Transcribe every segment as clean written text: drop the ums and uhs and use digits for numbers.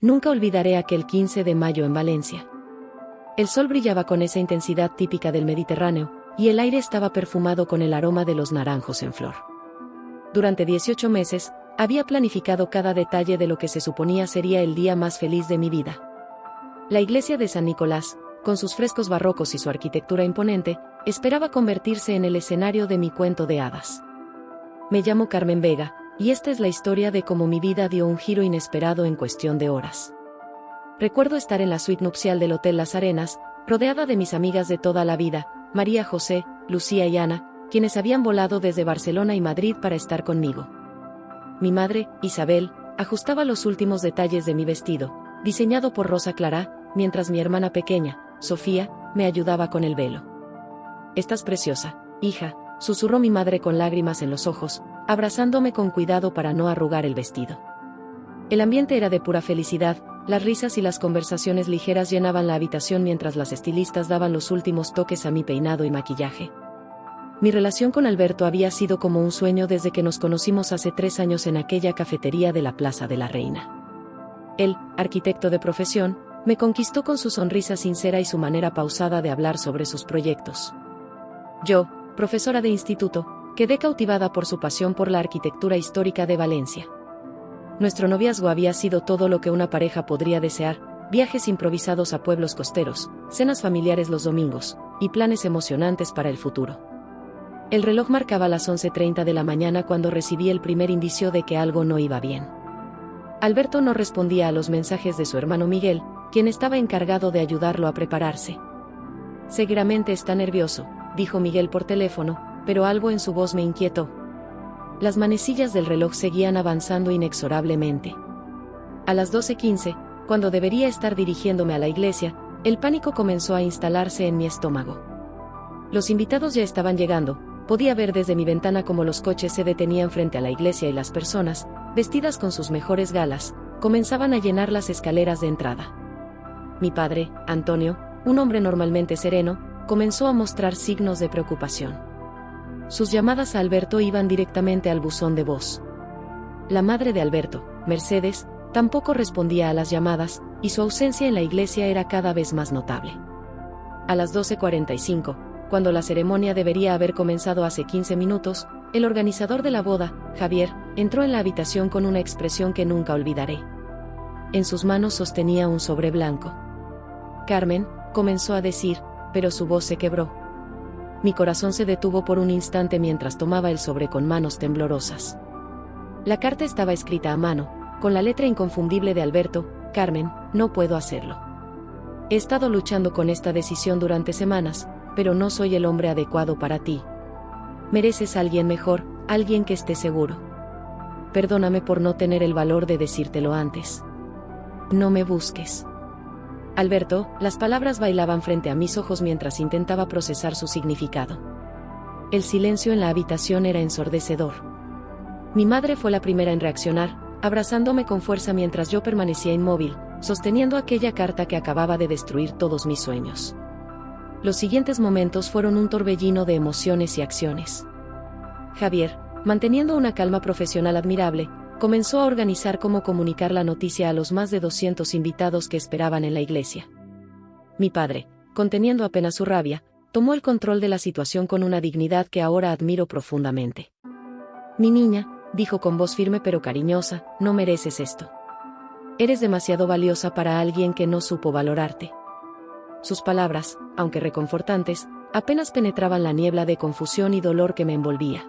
Nunca olvidaré aquel 15 de mayo en Valencia. El sol brillaba con esa intensidad típica del Mediterráneo, y el aire estaba perfumado con el aroma de los naranjos en flor. Durante 18 meses, había planificado cada detalle de lo que se suponía sería el día más feliz de mi vida. La iglesia de San Nicolás, con sus frescos barrocos y su arquitectura imponente, esperaba convertirse en el escenario de mi cuento de hadas. Me llamo Carmen Vega, y esta es la historia de cómo mi vida dio un giro inesperado en cuestión de horas. Recuerdo estar en la suite nupcial del Hotel Las Arenas, rodeada de mis amigas de toda la vida, María José, Lucía y Ana, quienes habían volado desde Barcelona y Madrid para estar conmigo. Mi madre, Isabel, ajustaba los últimos detalles de mi vestido, diseñado por Rosa Clara, mientras mi hermana pequeña, Sofía, me ayudaba con el velo. «Estás preciosa, hija», susurró mi madre con lágrimas en los ojos, abrazándome con cuidado para no arrugar el vestido. El ambiente era de pura felicidad, las risas y las conversaciones ligeras llenaban la habitación mientras las estilistas daban los últimos toques a mi peinado y maquillaje. Mi relación con Alberto había sido como un sueño desde que nos conocimos hace 3 años en aquella cafetería de la Plaza de la Reina. Él, arquitecto de profesión, me conquistó con su sonrisa sincera y su manera pausada de hablar sobre sus proyectos. Yo, profesora de instituto, quedé cautivada por su pasión por la arquitectura histórica de Valencia. Nuestro noviazgo había sido todo lo que una pareja podría desear: viajes improvisados a pueblos costeros, cenas familiares los domingos, y planes emocionantes para el futuro. El reloj marcaba las 11:30 de la mañana cuando recibí el primer indicio de que algo no iba bien. Alberto no respondía a los mensajes de su hermano Miguel, quien estaba encargado de ayudarlo a prepararse. «Seguramente está nervioso», dijo Miguel por teléfono, pero algo en su voz me inquietó. Las manecillas del reloj seguían avanzando inexorablemente. A las 12:15, cuando debería estar dirigiéndome a la iglesia, el pánico comenzó a instalarse en mi estómago. Los invitados ya estaban llegando, podía ver desde mi ventana cómo los coches se detenían frente a la iglesia y las personas, vestidas con sus mejores galas, comenzaban a llenar las escaleras de entrada. Mi padre, Antonio, un hombre normalmente sereno, comenzó a mostrar signos de preocupación. Sus llamadas a Alberto iban directamente al buzón de voz. La madre de Alberto, Mercedes, tampoco respondía a las llamadas, y su ausencia en la iglesia era cada vez más notable. A las 12:45, cuando la ceremonia debería haber comenzado hace 15 minutos, el organizador de la boda, Javier, entró en la habitación con una expresión que nunca olvidaré. En sus manos sostenía un sobre blanco. «Carmen», comenzó a decir, pero su voz se quebró. Mi corazón se detuvo por un instante mientras tomaba el sobre con manos temblorosas. La carta estaba escrita a mano, con la letra inconfundible de Alberto: «Carmen, no puedo hacerlo. He estado luchando con esta decisión durante semanas, pero no soy el hombre adecuado para ti. Mereces a alguien mejor, alguien que esté seguro. Perdóname por no tener el valor de decírtelo antes. No me busques». Alberto, las palabras bailaban frente a mis ojos mientras intentaba procesar su significado. El silencio en la habitación era ensordecedor. Mi madre fue la primera en reaccionar, abrazándome con fuerza mientras yo permanecía inmóvil, sosteniendo aquella carta que acababa de destruir todos mis sueños. Los siguientes momentos fueron un torbellino de emociones y acciones. Javier, manteniendo una calma profesional admirable, comenzó a organizar cómo comunicar la noticia a los más de 200 invitados que esperaban en la iglesia. Mi padre, conteniendo apenas su rabia, tomó el control de la situación con una dignidad que ahora admiro profundamente. «Mi niña», dijo con voz firme pero cariñosa, «no mereces esto. Eres demasiado valiosa para alguien que no supo valorarte». Sus palabras, aunque reconfortantes, apenas penetraban la niebla de confusión y dolor que me envolvía.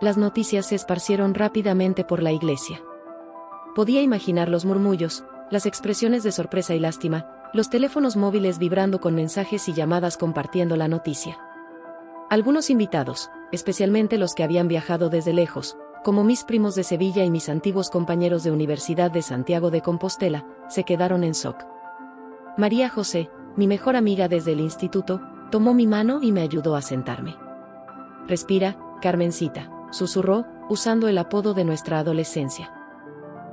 Las noticias se esparcieron rápidamente por la iglesia. Podía imaginar los murmullos, las expresiones de sorpresa y lástima, los teléfonos móviles vibrando con mensajes y llamadas compartiendo la noticia. Algunos invitados, especialmente los que habían viajado desde lejos, como mis primos de Sevilla y mis antiguos compañeros de Universidad de Santiago de Compostela, se quedaron en shock. María José, mi mejor amiga desde el instituto, tomó mi mano y me ayudó a sentarme. «Respira, Carmencita», susurró, usando el apodo de nuestra adolescencia.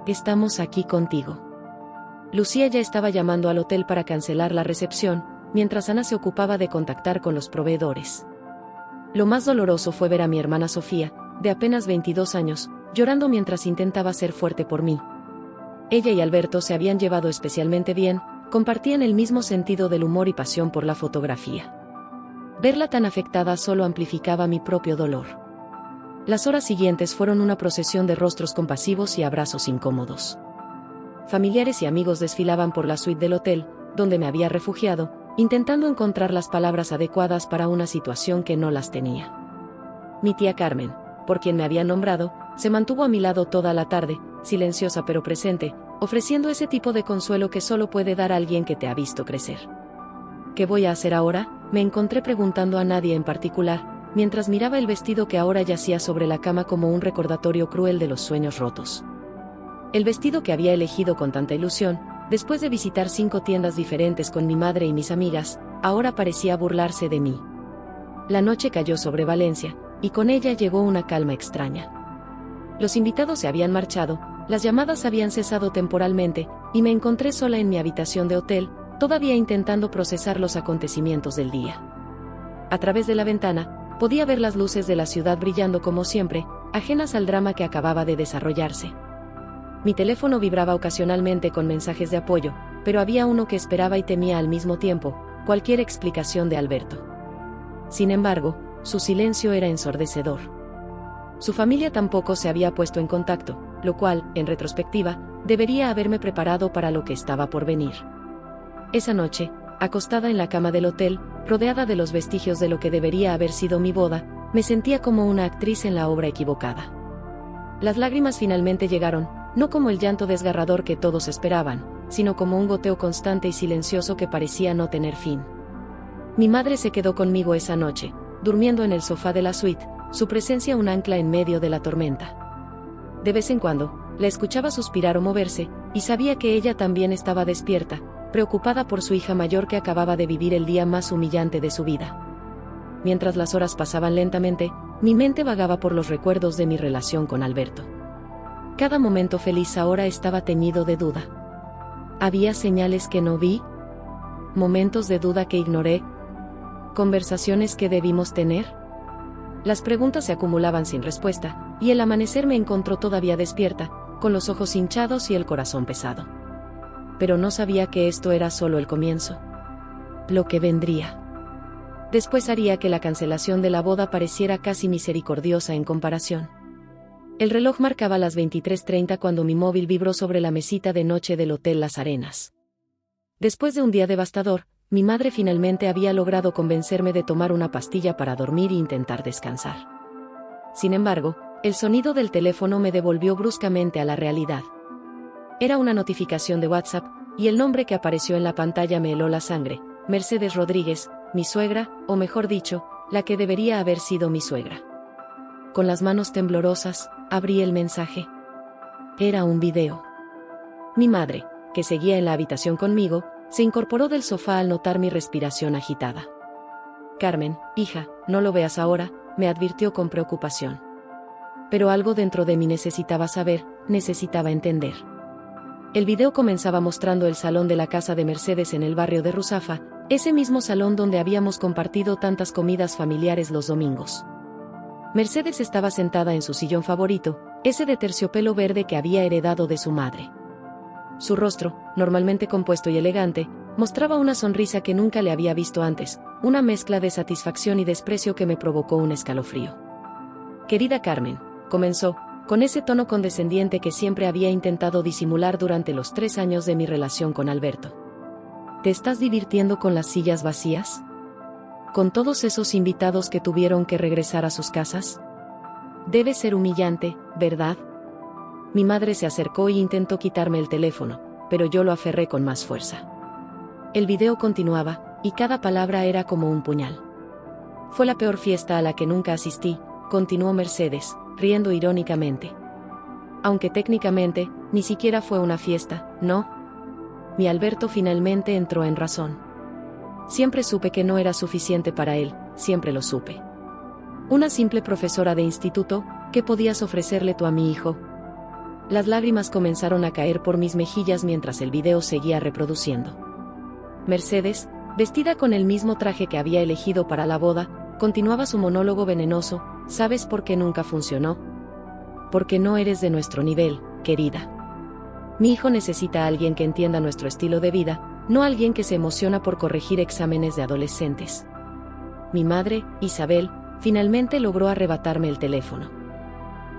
«Estamos aquí contigo». Lucía ya estaba llamando al hotel para cancelar la recepción, mientras Ana se ocupaba de contactar con los proveedores. Lo más doloroso fue ver a mi hermana Sofía, de apenas 22 años, llorando mientras intentaba ser fuerte por mí. Ella y Alberto se habían llevado especialmente bien, compartían el mismo sentido del humor y pasión por la fotografía. Verla tan afectada solo amplificaba mi propio dolor. Las horas siguientes fueron una procesión de rostros compasivos y abrazos incómodos. Familiares y amigos desfilaban por la suite del hotel, donde me había refugiado, intentando encontrar las palabras adecuadas para una situación que no las tenía. Mi tía Carmen, por quien me había nombrado, se mantuvo a mi lado toda la tarde, silenciosa pero presente, ofreciendo ese tipo de consuelo que solo puede dar alguien que te ha visto crecer. ¿Qué voy a hacer ahora?, me encontré preguntando a nadie en particular, mientras miraba el vestido que ahora yacía sobre la cama como un recordatorio cruel de los sueños rotos. El vestido que había elegido con tanta ilusión, después de visitar 5 tiendas diferentes con mi madre y mis amigas, ahora parecía burlarse de mí. La noche cayó sobre Valencia, y con ella llegó una calma extraña. Los invitados se habían marchado, las llamadas habían cesado temporalmente, y me encontré sola en mi habitación de hotel, todavía intentando procesar los acontecimientos del día. A través de la ventana, podía ver las luces de la ciudad brillando como siempre, ajenas al drama que acababa de desarrollarse. Mi teléfono vibraba ocasionalmente con mensajes de apoyo, pero había uno que esperaba y temía al mismo tiempo, cualquier explicación de Alberto. Sin embargo, su silencio era ensordecedor. Su familia tampoco se había puesto en contacto, lo cual, en retrospectiva, debería haberme preparado para lo que estaba por venir. Esa noche, acostada en la cama del hotel, rodeada de los vestigios de lo que debería haber sido mi boda, me sentía como una actriz en la obra equivocada. Las lágrimas finalmente llegaron, no como el llanto desgarrador que todos esperaban, sino como un goteo constante y silencioso que parecía no tener fin. Mi madre se quedó conmigo esa noche, durmiendo en el sofá de la suite, su presencia un ancla en medio de la tormenta. De vez en cuando, la escuchaba suspirar o moverse, y sabía que ella también estaba despierta, preocupada por su hija mayor que acababa de vivir el día más humillante de su vida. Mientras las horas pasaban lentamente, mi mente vagaba por los recuerdos de mi relación con Alberto. Cada momento feliz ahora estaba teñido de duda. ¿Había señales que no vi? ¿Momentos de duda que ignoré? ¿Conversaciones que debimos tener? Las preguntas se acumulaban sin respuesta, y el amanecer me encontró todavía despierta, con los ojos hinchados y el corazón pesado. Pero no sabía que esto era solo el comienzo. Lo que vendría después haría que la cancelación de la boda pareciera casi misericordiosa en comparación. El reloj marcaba las 23:30 cuando mi móvil vibró sobre la mesita de noche del Hotel Las Arenas. Después de un día devastador, mi madre finalmente había logrado convencerme de tomar una pastilla para dormir e intentar descansar. Sin embargo, el sonido del teléfono me devolvió bruscamente a la realidad. Era una notificación de WhatsApp, y el nombre que apareció en la pantalla me heló la sangre: Mercedes Rodríguez, mi suegra, o mejor dicho, la que debería haber sido mi suegra. Con las manos temblorosas, abrí el mensaje. Era un video. Mi madre, que seguía en la habitación conmigo, se incorporó del sofá al notar mi respiración agitada. Carmen, hija, no lo veas ahora, me advirtió con preocupación. Pero algo dentro de mí necesitaba saber, necesitaba entender. El video comenzaba mostrando el salón de la casa de Mercedes en el barrio de Ruzafa, ese mismo salón donde habíamos compartido tantas comidas familiares los domingos. Mercedes estaba sentada en su sillón favorito, ese de terciopelo verde que había heredado de su madre. Su rostro, normalmente compuesto y elegante, mostraba una sonrisa que nunca le había visto antes, una mezcla de satisfacción y desprecio que me provocó un escalofrío. Querida Carmen, comenzó, con ese tono condescendiente que siempre había intentado disimular durante los 3 años de mi relación con Alberto. ¿Te estás divirtiendo con las sillas vacías? ¿Con todos esos invitados que tuvieron que regresar a sus casas? Debe ser humillante, ¿verdad? Mi madre se acercó e intentó quitarme el teléfono, pero yo lo aferré con más fuerza. El video continuaba, y cada palabra era como un puñal. Fue la peor fiesta a la que nunca asistí, continuó Mercedes, riendo irónicamente. Aunque técnicamente, ni siquiera fue una fiesta, ¿no? Mi Alberto finalmente entró en razón. Siempre supe que no era suficiente para él, siempre lo supe. Una simple profesora de instituto, ¿qué podías ofrecerle tú a mi hijo? Las lágrimas comenzaron a caer por mis mejillas mientras el video seguía reproduciendo. Mercedes, vestida con el mismo traje que había elegido para la boda, continuaba su monólogo venenoso. ¿Sabes por qué nunca funcionó? Porque no eres de nuestro nivel, querida. Mi hijo necesita a alguien que entienda nuestro estilo de vida, no alguien que se emociona por corregir exámenes de adolescentes. Mi madre, Isabel, finalmente logró arrebatarme el teléfono.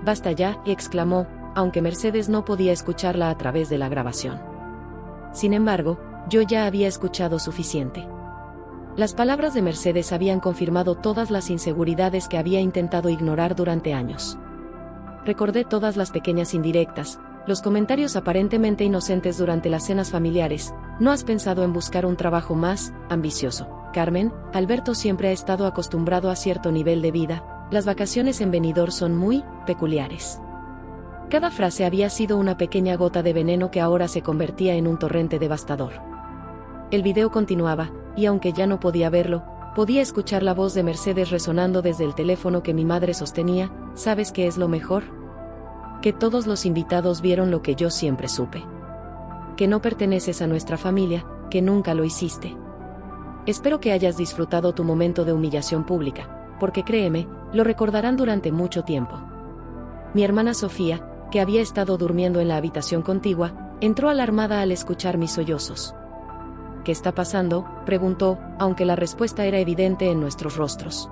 «Basta ya», exclamó, aunque Mercedes no podía escucharla a través de la grabación. Sin embargo, yo ya había escuchado suficiente. Las palabras de Mercedes habían confirmado todas las inseguridades que había intentado ignorar durante años. Recordé todas las pequeñas indirectas, los comentarios aparentemente inocentes durante las cenas familiares. «¿No has pensado en buscar un trabajo más ambicioso, Carmen? Alberto siempre ha estado acostumbrado a cierto nivel de vida. Las vacaciones en Benidorm son muy peculiares». Cada frase había sido una pequeña gota de veneno que ahora se convertía en un torrente devastador. El video continuaba, y aunque ya no podía verlo, podía escuchar la voz de Mercedes resonando desde el teléfono que mi madre sostenía. «¿Sabes qué es lo mejor? Que todos los invitados vieron lo que yo siempre supe. Que no perteneces a nuestra familia, que nunca lo hiciste. Espero que hayas disfrutado tu momento de humillación pública, porque créeme, lo recordarán durante mucho tiempo». Mi hermana Sofía, que había estado durmiendo en la habitación contigua, entró alarmada al escuchar mis sollozos. «¿Qué está pasando?», preguntó, aunque la respuesta era evidente en nuestros rostros.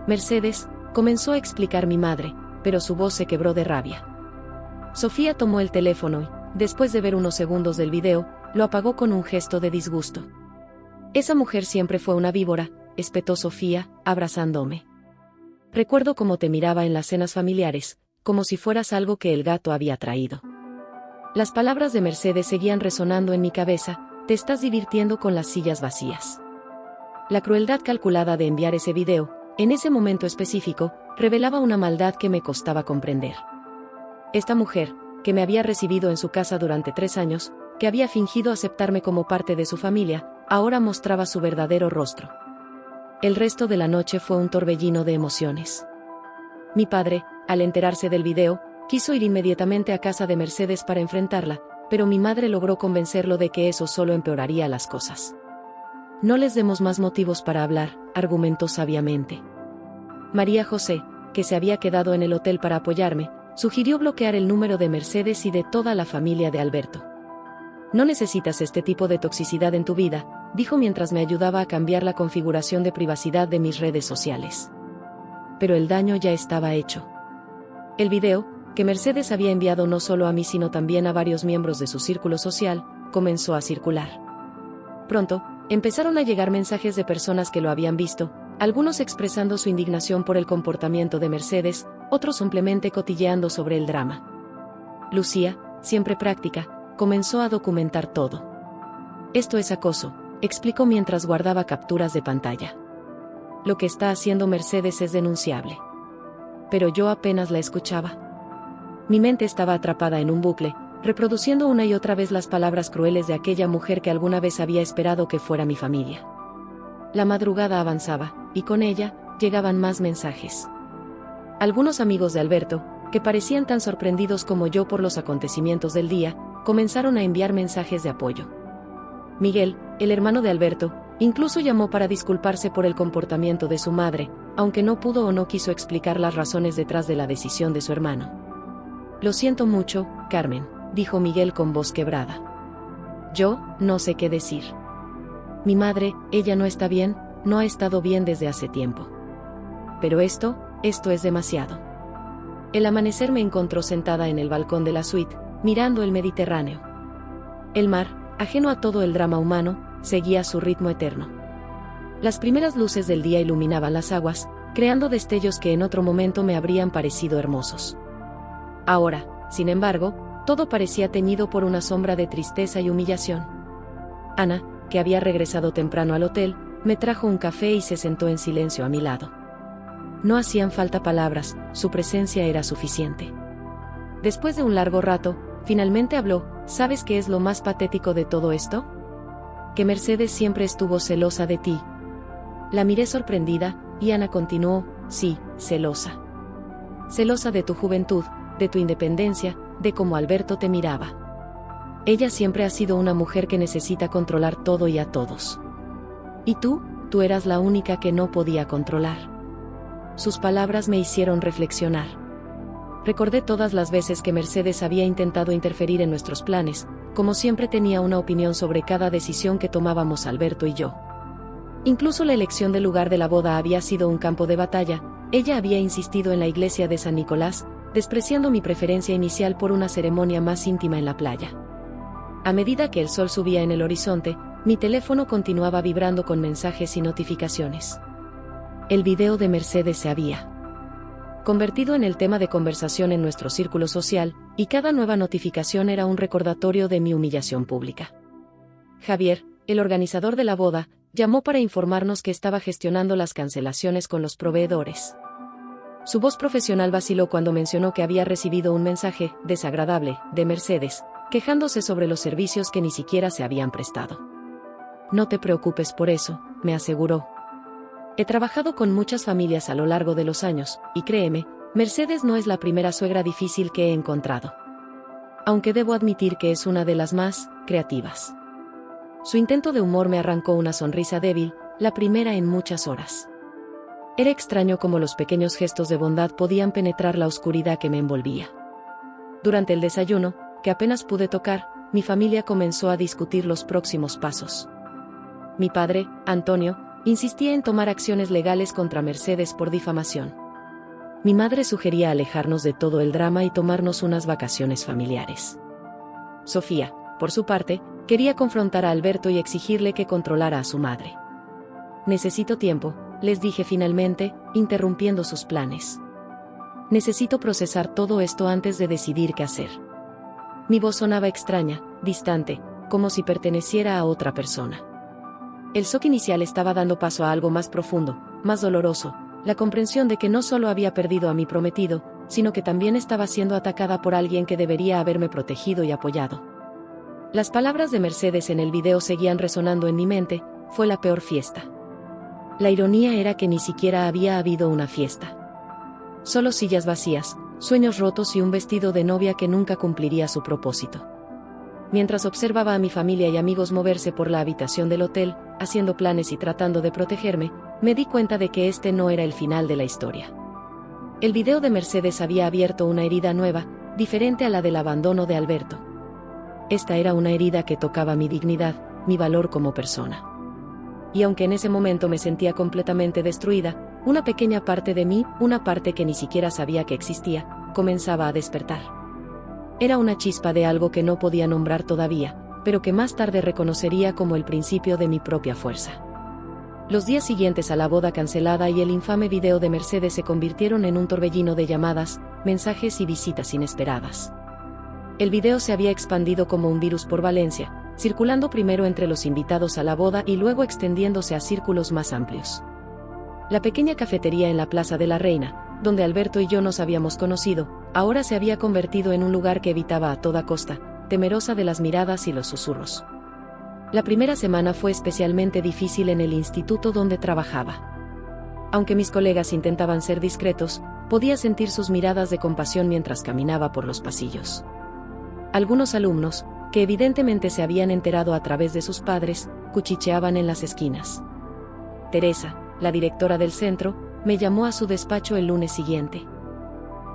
«Mercedes», comenzó a explicar mi madre, pero su voz se quebró de rabia. Sofía tomó el teléfono y, después de ver unos segundos del video, lo apagó con un gesto de disgusto. «Esa mujer siempre fue una víbora», espetó Sofía, abrazándome. «Recuerdo cómo te miraba en las cenas familiares, como si fueras algo que el gato había traído». Las palabras de Mercedes seguían resonando en mi cabeza. «Te estás divirtiendo con las sillas vacías». La crueldad calculada de enviar ese video, en ese momento específico, revelaba una maldad que me costaba comprender. Esta mujer, que me había recibido en su casa durante 3 años, que había fingido aceptarme como parte de su familia, ahora mostraba su verdadero rostro. El resto de la noche fue un torbellino de emociones. Mi padre, al enterarse del video, quiso ir inmediatamente a casa de Mercedes para enfrentarla, pero mi madre logró convencerlo de que eso solo empeoraría las cosas. «No les demos más motivos para hablar», argumentó sabiamente. María José, que se había quedado en el hotel para apoyarme, sugirió bloquear el número de Mercedes y de toda la familia de Alberto. «No necesitas este tipo de toxicidad en tu vida», dijo mientras me ayudaba a cambiar la configuración de privacidad de mis redes sociales. Pero el daño ya estaba hecho. El video, que Mercedes había enviado no solo a mí sino también a varios miembros de su círculo social, comenzó a circular. Pronto, empezaron a llegar mensajes de personas que lo habían visto, algunos expresando su indignación por el comportamiento de Mercedes, otros simplemente cotilleando sobre el drama. Lucía, siempre práctica, comenzó a documentar todo. «Esto es acoso», explicó mientras guardaba capturas de pantalla. «Lo que está haciendo Mercedes es denunciable». Pero yo apenas la escuchaba. Mi mente estaba atrapada en un bucle, reproduciendo una y otra vez las palabras crueles de aquella mujer que alguna vez había esperado que fuera mi familia. La madrugada avanzaba, y con ella, llegaban más mensajes. Algunos amigos de Alberto, que parecían tan sorprendidos como yo por los acontecimientos del día, comenzaron a enviar mensajes de apoyo. Miguel, el hermano de Alberto, incluso llamó para disculparse por el comportamiento de su madre, aunque no pudo o no quiso explicar las razones detrás de la decisión de su hermano. «Lo siento mucho, Carmen», dijo Miguel con voz quebrada. «Yo, no sé qué decir. Mi madre, ella no está bien, no ha estado bien desde hace tiempo. Pero esto es demasiado». El amanecer me encontró sentada en el balcón de la suite, mirando el Mediterráneo. El mar, ajeno a todo el drama humano, seguía su ritmo eterno. Las primeras luces del día iluminaban las aguas, creando destellos que en otro momento me habrían parecido hermosos. Ahora, sin embargo, todo parecía teñido por una sombra de tristeza y humillación. Ana, que había regresado temprano al hotel, me trajo un café y se sentó en silencio a mi lado. No hacían falta palabras, su presencia era suficiente. Después de un largo rato, finalmente habló. «¿Sabes qué es lo más patético de todo esto? Que Mercedes siempre estuvo celosa de ti». La miré sorprendida, y Ana continuó: «Sí, celosa. Celosa de tu juventud, de tu independencia, de cómo Alberto te miraba. Ella siempre ha sido una mujer que necesita controlar todo y a todos. Y tú eras la única que no podía controlar». Sus palabras me hicieron reflexionar. Recordé todas las veces que Mercedes había intentado interferir en nuestros planes, como siempre tenía una opinión sobre cada decisión que tomábamos Alberto y yo. Incluso la elección del lugar de la boda había sido un campo de batalla. Ella había insistido en la iglesia de San Nicolás, despreciando mi preferencia inicial por una ceremonia más íntima en la playa. A medida que el sol subía en el horizonte, mi teléfono continuaba vibrando con mensajes y notificaciones. El video de Mercedes se había convertido en el tema de conversación en nuestro círculo social, y cada nueva notificación era un recordatorio de mi humillación pública. Javier, el organizador de la boda, llamó para informarnos que estaba gestionando las cancelaciones con los proveedores. Su voz profesional vaciló cuando mencionó que había recibido un mensaje desagradable de Mercedes, quejándose sobre los servicios que ni siquiera se habían prestado. No te preocupes por eso, me aseguró. He trabajado con muchas familias a lo largo de los años, y créeme, Mercedes no es la primera suegra difícil que he encontrado. Aunque debo admitir que es una de las más creativas. Su intento de humor me arrancó una sonrisa débil, la primera en muchas horas. Era extraño cómo los pequeños gestos de bondad podían penetrar la oscuridad que me envolvía. Durante el desayuno, que apenas pude tocar, mi familia comenzó a discutir los próximos pasos. Mi padre, Antonio, insistía en tomar acciones legales contra Mercedes por difamación. Mi madre sugería alejarnos de todo el drama y tomarnos unas vacaciones familiares. Sofía, por su parte, quería confrontar a Alberto y exigirle que controlara a su madre. Necesito tiempo, les dije finalmente, interrumpiendo sus planes. Necesito procesar todo esto antes de decidir qué hacer. Mi voz sonaba extraña, distante, como si perteneciera a otra persona. El shock inicial estaba dando paso a algo más profundo, más doloroso, la comprensión de que no solo había perdido a mi prometido, sino que también estaba siendo atacada por alguien que debería haberme protegido y apoyado. Las palabras de Mercedes en el video seguían resonando en mi mente: fue la peor fiesta. La ironía era que ni siquiera había habido una fiesta. Solo sillas vacías, sueños rotos y un vestido de novia que nunca cumpliría su propósito. Mientras observaba a mi familia y amigos moverse por la habitación del hotel, haciendo planes y tratando de protegerme, me di cuenta de que este no era el final de la historia. El video de Mercedes había abierto una herida nueva, diferente a la del abandono de Alberto. Esta era una herida que tocaba mi dignidad, mi valor como persona. Y aunque en ese momento me sentía completamente destruida, una pequeña parte de mí, una parte que ni siquiera sabía que existía, comenzaba a despertar. Era una chispa de algo que no podía nombrar todavía, pero que más tarde reconocería como el principio de mi propia fuerza. Los días siguientes a la boda cancelada y el infame video de Mercedes se convirtieron en un torbellino de llamadas, mensajes y visitas inesperadas. El video se había expandido como un virus por Valencia, circulando primero entre los invitados a la boda y luego extendiéndose a círculos más amplios. La pequeña cafetería en la Plaza de la Reina, donde Alberto y yo nos habíamos conocido, ahora se había convertido en un lugar que evitaba a toda costa, temerosa de las miradas y los susurros. La primera semana fue especialmente difícil en el instituto donde trabajaba. Aunque mis colegas intentaban ser discretos, podía sentir sus miradas de compasión mientras caminaba por los pasillos. Algunos alumnos, que evidentemente se habían enterado a través de sus padres, cuchicheaban en las esquinas. Teresa, la directora del centro, me llamó a su despacho el lunes siguiente.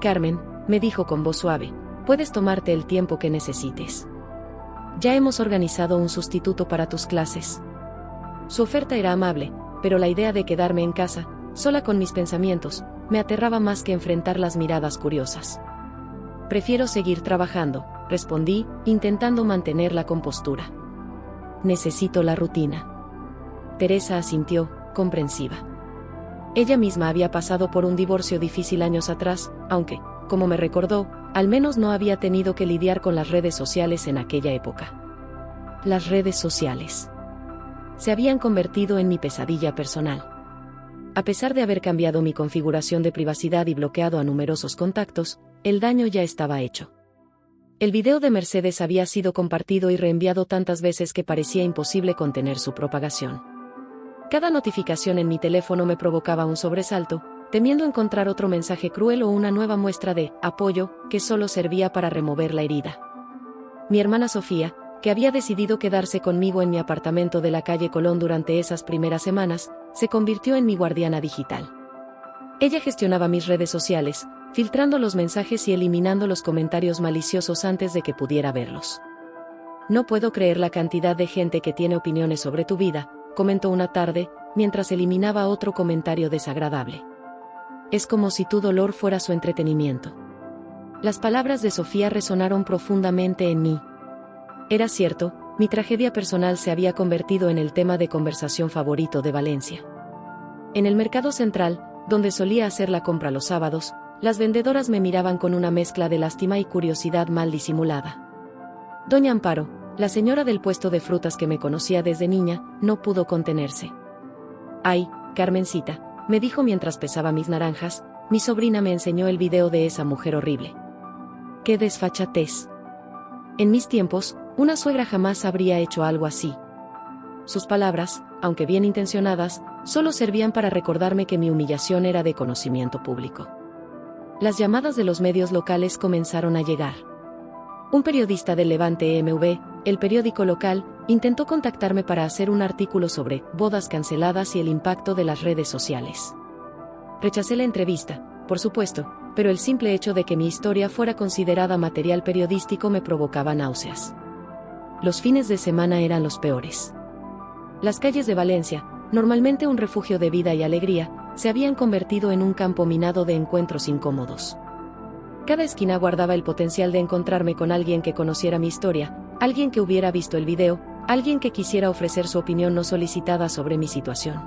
Carmen, me dijo con voz suave, puedes tomarte el tiempo que necesites. Ya hemos organizado un sustituto para tus clases. Su oferta era amable, pero la idea de quedarme en casa, sola con mis pensamientos, me aterraba más que enfrentar las miradas curiosas. Prefiero seguir trabajando, respondí, intentando mantener la compostura. Necesito la rutina. Teresa asintió, comprensiva. Ella misma había pasado por un divorcio difícil años atrás, aunque, como me recordó, al menos no había tenido que lidiar con las redes sociales en aquella época. Las redes sociales se habían convertido en mi pesadilla personal. A pesar de haber cambiado mi configuración de privacidad y bloqueado a numerosos contactos, el daño ya estaba hecho. El video de Mercedes había sido compartido y reenviado tantas veces que parecía imposible contener su propagación. Cada notificación en mi teléfono me provocaba un sobresalto, temiendo encontrar otro mensaje cruel o una nueva muestra de apoyo que solo servía para remover la herida. Mi hermana Sofía, que había decidido quedarse conmigo en mi apartamento de la calle Colón durante esas primeras semanas, se convirtió en mi guardiana digital. Ella gestionaba mis redes sociales, filtrando los mensajes y eliminando los comentarios maliciosos antes de que pudiera verlos. No puedo creer la cantidad de gente que tiene opiniones sobre tu vida, comentó una tarde, mientras eliminaba otro comentario desagradable. Es como si tu dolor fuera su entretenimiento. Las palabras de Sofía resonaron profundamente en mí. Era cierto, mi tragedia personal se había convertido en el tema de conversación favorito de Valencia. En el mercado central, donde solía hacer la compra los sábados, las vendedoras me miraban con una mezcla de lástima y curiosidad mal disimulada. Doña Amparo, la señora del puesto de frutas que me conocía desde niña, no pudo contenerse. «Ay, Carmencita», me dijo mientras pesaba mis naranjas, mi sobrina me enseñó el video de esa mujer horrible. ¡Qué desfachatez! En mis tiempos, una suegra jamás habría hecho algo así. Sus palabras, aunque bien intencionadas, solo servían para recordarme que mi humillación era de conocimiento público. Las llamadas de los medios locales comenzaron a llegar. Un periodista del Levante MV, el periódico local, intentó contactarme para hacer un artículo sobre bodas canceladas y el impacto de las redes sociales. Rechacé la entrevista, por supuesto, pero el simple hecho de que mi historia fuera considerada material periodístico me provocaba náuseas. Los fines de semana eran los peores. Las calles de Valencia, normalmente un refugio de vida y alegría, se habían convertido en un campo minado de encuentros incómodos. Cada esquina guardaba el potencial de encontrarme con alguien que conociera mi historia, alguien que hubiera visto el video, alguien que quisiera ofrecer su opinión no solicitada sobre mi situación.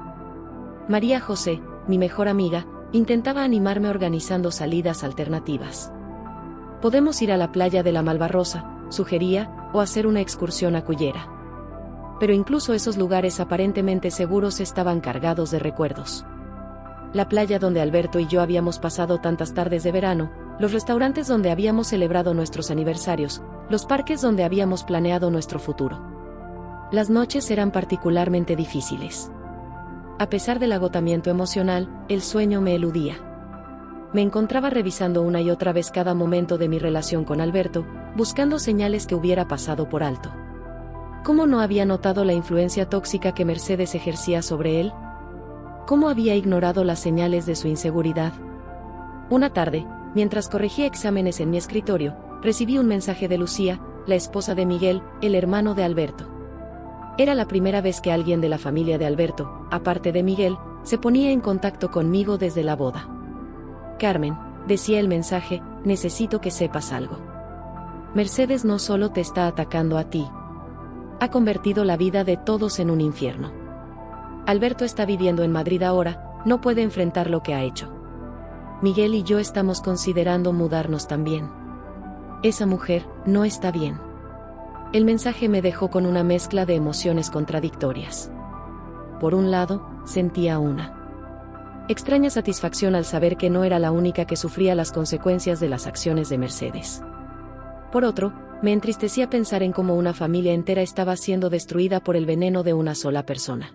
María José, mi mejor amiga, intentaba animarme organizando salidas alternativas. «Podemos ir a la playa de la Malvarrosa», sugería, o hacer una excursión a Cullera. Pero incluso esos lugares aparentemente seguros estaban cargados de recuerdos. La playa donde Alberto y yo habíamos pasado tantas tardes de verano, los restaurantes donde habíamos celebrado nuestros aniversarios, los parques donde habíamos planeado nuestro futuro. Las noches eran particularmente difíciles. A pesar del agotamiento emocional, el sueño me eludía. Me encontraba revisando una y otra vez cada momento de mi relación con Alberto, buscando señales que hubiera pasado por alto. ¿Cómo no había notado la influencia tóxica que Mercedes ejercía sobre él? ¿Cómo había ignorado las señales de su inseguridad? Una tarde, mientras corregía exámenes en mi escritorio, recibí un mensaje de Lucía, la esposa de Miguel, el hermano de Alberto. Era la primera vez que alguien de la familia de Alberto, aparte de Miguel, se ponía en contacto conmigo desde la boda. «Carmen», decía el mensaje, «necesito que sepas algo. Mercedes no solo te está atacando a ti. Ha convertido la vida de todos en un infierno. Alberto está viviendo en Madrid ahora, no puede enfrentar lo que ha hecho. Miguel y yo estamos considerando mudarnos también. Esa mujer no está bien». El mensaje me dejó con una mezcla de emociones contradictorias. Por un lado, sentía una extraña satisfacción al saber que no era la única que sufría las consecuencias de las acciones de Mercedes. Por otro, me entristecía pensar en cómo una familia entera estaba siendo destruida por el veneno de una sola persona.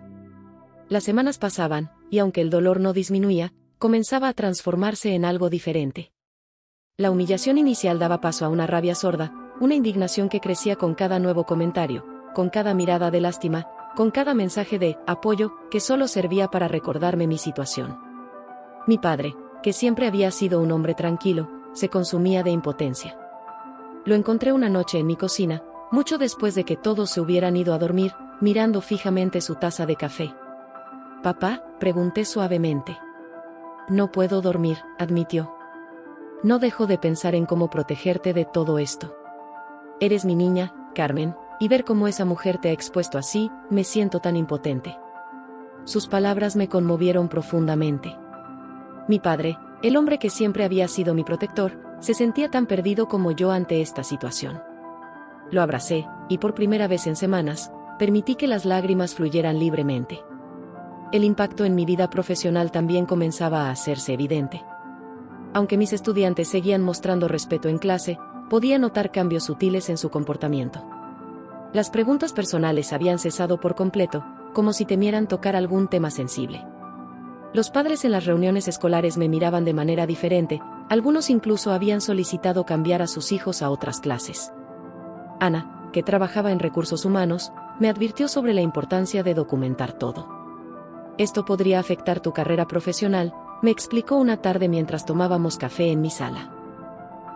Las semanas pasaban, y aunque el dolor no disminuía, comenzaba a transformarse en algo diferente. La humillación inicial daba paso a una rabia sorda, una indignación que crecía con cada nuevo comentario, con cada mirada de lástima, con cada mensaje de apoyo que solo servía para recordarme mi situación. Mi padre, que siempre había sido un hombre tranquilo, se consumía de impotencia. Lo encontré una noche en mi cocina, mucho después de que todos se hubieran ido a dormir, mirando fijamente su taza de café. «Papá», pregunté suavemente. «No puedo dormir», admitió. «No dejo de pensar en cómo protegerte de todo esto. Eres mi niña, Carmen, y ver cómo esa mujer te ha expuesto así, me siento tan impotente». Sus palabras me conmovieron profundamente. Mi padre, el hombre que siempre había sido mi protector, se sentía tan perdido como yo ante esta situación. Lo abracé, y por primera vez en semanas, permití que las lágrimas fluyeran libremente. El impacto en mi vida profesional también comenzaba a hacerse evidente. Aunque mis estudiantes seguían mostrando respeto en clase, podía notar cambios sutiles en su comportamiento. Las preguntas personales habían cesado por completo, como si temieran tocar algún tema sensible. Los padres en las reuniones escolares me miraban de manera diferente, algunos incluso habían solicitado cambiar a sus hijos a otras clases. Ana, que trabajaba en recursos humanos, me advirtió sobre la importancia de documentar todo. «Esto podría afectar tu carrera profesional», Me explicó una tarde mientras tomábamos café en mi sala.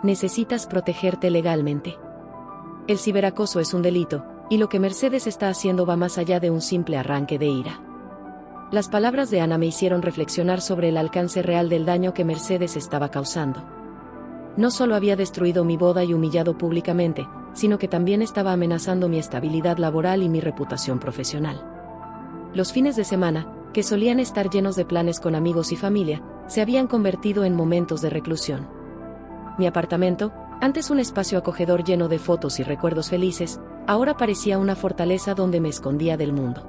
Necesitas protegerte legalmente. El ciberacoso es un delito, y lo que Mercedes está haciendo va más allá de un simple arranque de ira. Las palabras de Ana me hicieron reflexionar sobre el alcance real del daño que Mercedes estaba causando. No solo había destruido mi boda y humillado públicamente, sino que también estaba amenazando mi estabilidad laboral y mi reputación profesional. Los fines de semana, que solían estar llenos de planes con amigos y familia, se habían convertido en momentos de reclusión. Mi apartamento, antes un espacio acogedor lleno de fotos y recuerdos felices, ahora parecía una fortaleza donde me escondía del mundo.